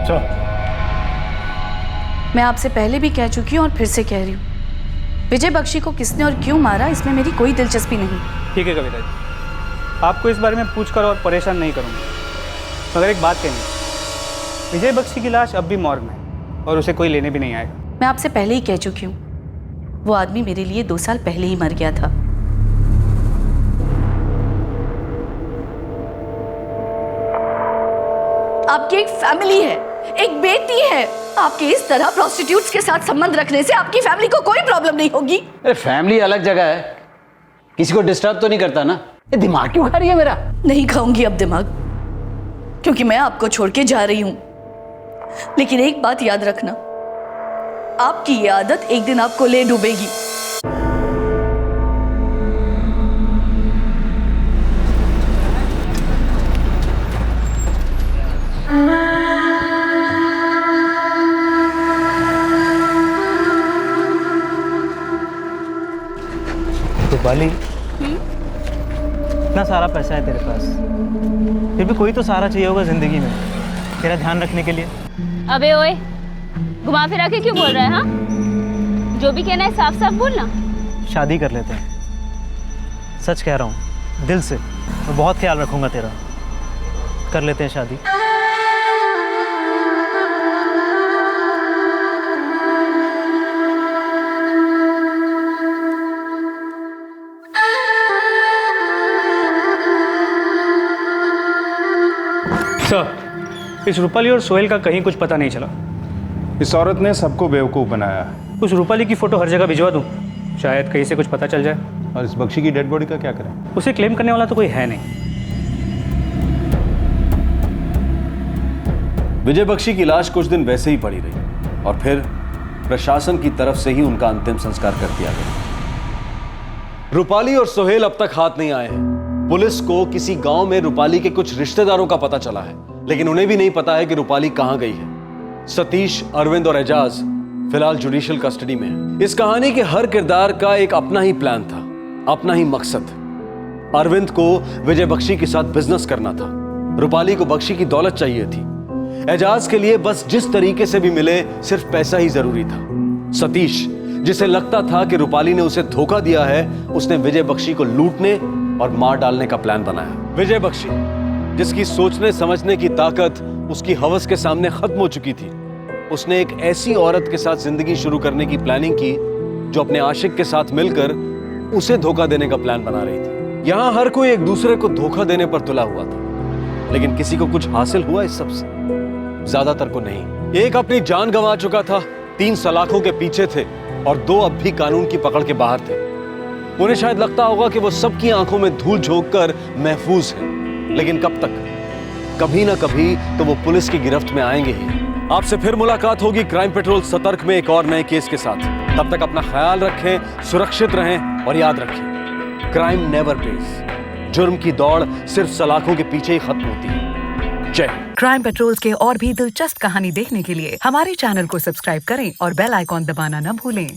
चलो। मैं आपसे पहले भी कह चुकी हूँ और फिर से कह रही हूँ, विजय बख्शी को किसने और क्यों मारा इसमें मेरी कोई दिलचस्पी नहीं। ठीक है कविता जी, आपको इस बारे में पूछकर और परेशान नहीं करूँगा, मगर एक बात कहनी, विजय बख्शी की लाश अब भी मॉर्ग में है और उसे कोई लेने भी नहीं आएगा। मैं आपसे पहले ही कह चुकी हूँ, वो आदमी मेरे लिए 2 साल पहले ही मर गया था। आपकी एक फैमिली है, एक बेटी है। आपके इस तरह प्रोस्टिट्यूट्स के साथ संबंध रखने से आपकी फैमिली को कोई प्रॉब्लम नहीं होगी। अरे फैमिली अलग जगह है, किसी को डिस्टर्ब तो नहीं करता ना? ये दिमाग क्यों खा रही है मेरा? नहीं खाऊंगी अब दिमाग, क्योंकि मैं आपको छोड़ के जा रही हूं। लेकिन एक बात याद रखना, आपकी ये आदत एक दिन आपको ले डूबेगी। रूपाली, इतना सारा पैसा है तेरे पास, फिर भी कोई तो सहारा चाहिए होगा जिंदगी में तेरा ध्यान रखने के लिए। अबे ओए, घुमा फिरा के क्यों बोल रहा है? हाँ, जो भी कहना है साफ साफ बोलना। शादी कर लेते हैं, सच कह रहा हूँ, दिल से। मैं बहुत ख्याल रखूंगा तेरा। कर लेते हैं शादी। सर, इस रूपाली और सोहेल का कहीं कुछ पता नहीं चला। इस औरत ने सबको बेवकूफ़ बनाया। उस रूपाली की फ़ोटो हर जगह भिजवा दूँ, शायद कहीं से कुछ पता चल जाए। और इस बख्शी की डेड बॉडी का क्या करें? उसे क्लेम करने वाला तो कोई है नहीं। विजय बख्शी की लाश कुछ दिन वैसे ही पड़ी रही और फिर प्रशासन की तरफ से ही उनका अंतिम संस्कार कर दिया गया। रूपाली और सोहेल अब तक हाथ नहीं आए हैं। पुलिस को किसी गांव में रूपाली के कुछ रिश्तेदारों का पता चला है, लेकिन उन्हें भी नहीं पता है कि रूपाली कहां गई है। सतीश, अरविंद और एजाज फिलहाल जुडिशियल कस्टडी में है। इस कहानी के हर किरदार का एक अपना ही प्लान था, अपना ही मकसद। अरविंद को विजय बख्शी के साथ बिजनेस करना था, रूपाली को बख्शी की दौलत चाहिए थी, एजाज के लिए बस जिस तरीके से भी मिले सिर्फ पैसा ही जरूरी था। सतीश, जिसे लगता था कि रूपाली ने उसे धोखा दिया है, उसने विजय बख्शी को लूटने और मार डालने का प्लान बनाया। विजय बख्शी, जिसकी सोचने समझने की ताकत उसकी हवस के सामने खत्म हो चुकी थी, उसने एक ऐसी औरत के साथ जिंदगी शुरू करने की प्लानिंग की जो अपने आशिक के साथ मिलकर उसे धोखा देने का प्लान बना रही थी। यहां हर कोई एक दूसरे को धोखा देने पर तुला हुआ था, लेकिन किसी को कुछ हासिल हुआ इस सब से? ज्यादातर को नहीं। एक अपनी जान गंवा चुका था, 3 सलाखों के पीछे थे और 2 अब भी कानून की पकड़ के बाहर थे। उन्हें शायद लगता होगा कि वो सबकी आंखों में धूल झोंककर महफूज है, लेकिन कब तक? कभी ना कभी तो वो पुलिस की गिरफ्त में आएंगे ही। आपसे फिर मुलाकात होगी क्राइम पेट्रोल सतर्क में एक और नए केस के साथ। तब तक अपना ख्याल रखें, सुरक्षित रहें और याद रखें, क्राइम नेवर पेज। जुर्म की दौड़ सिर्फ सलाखों के पीछे ही खत्म होती है। जय हिंद। क्राइम पेट्रोल्स के और भी दिलचस्प कहानी देखने के लिए हमारे चैनल को सब्सक्राइब करें और बेल आइकॉन दबाना न भूलें।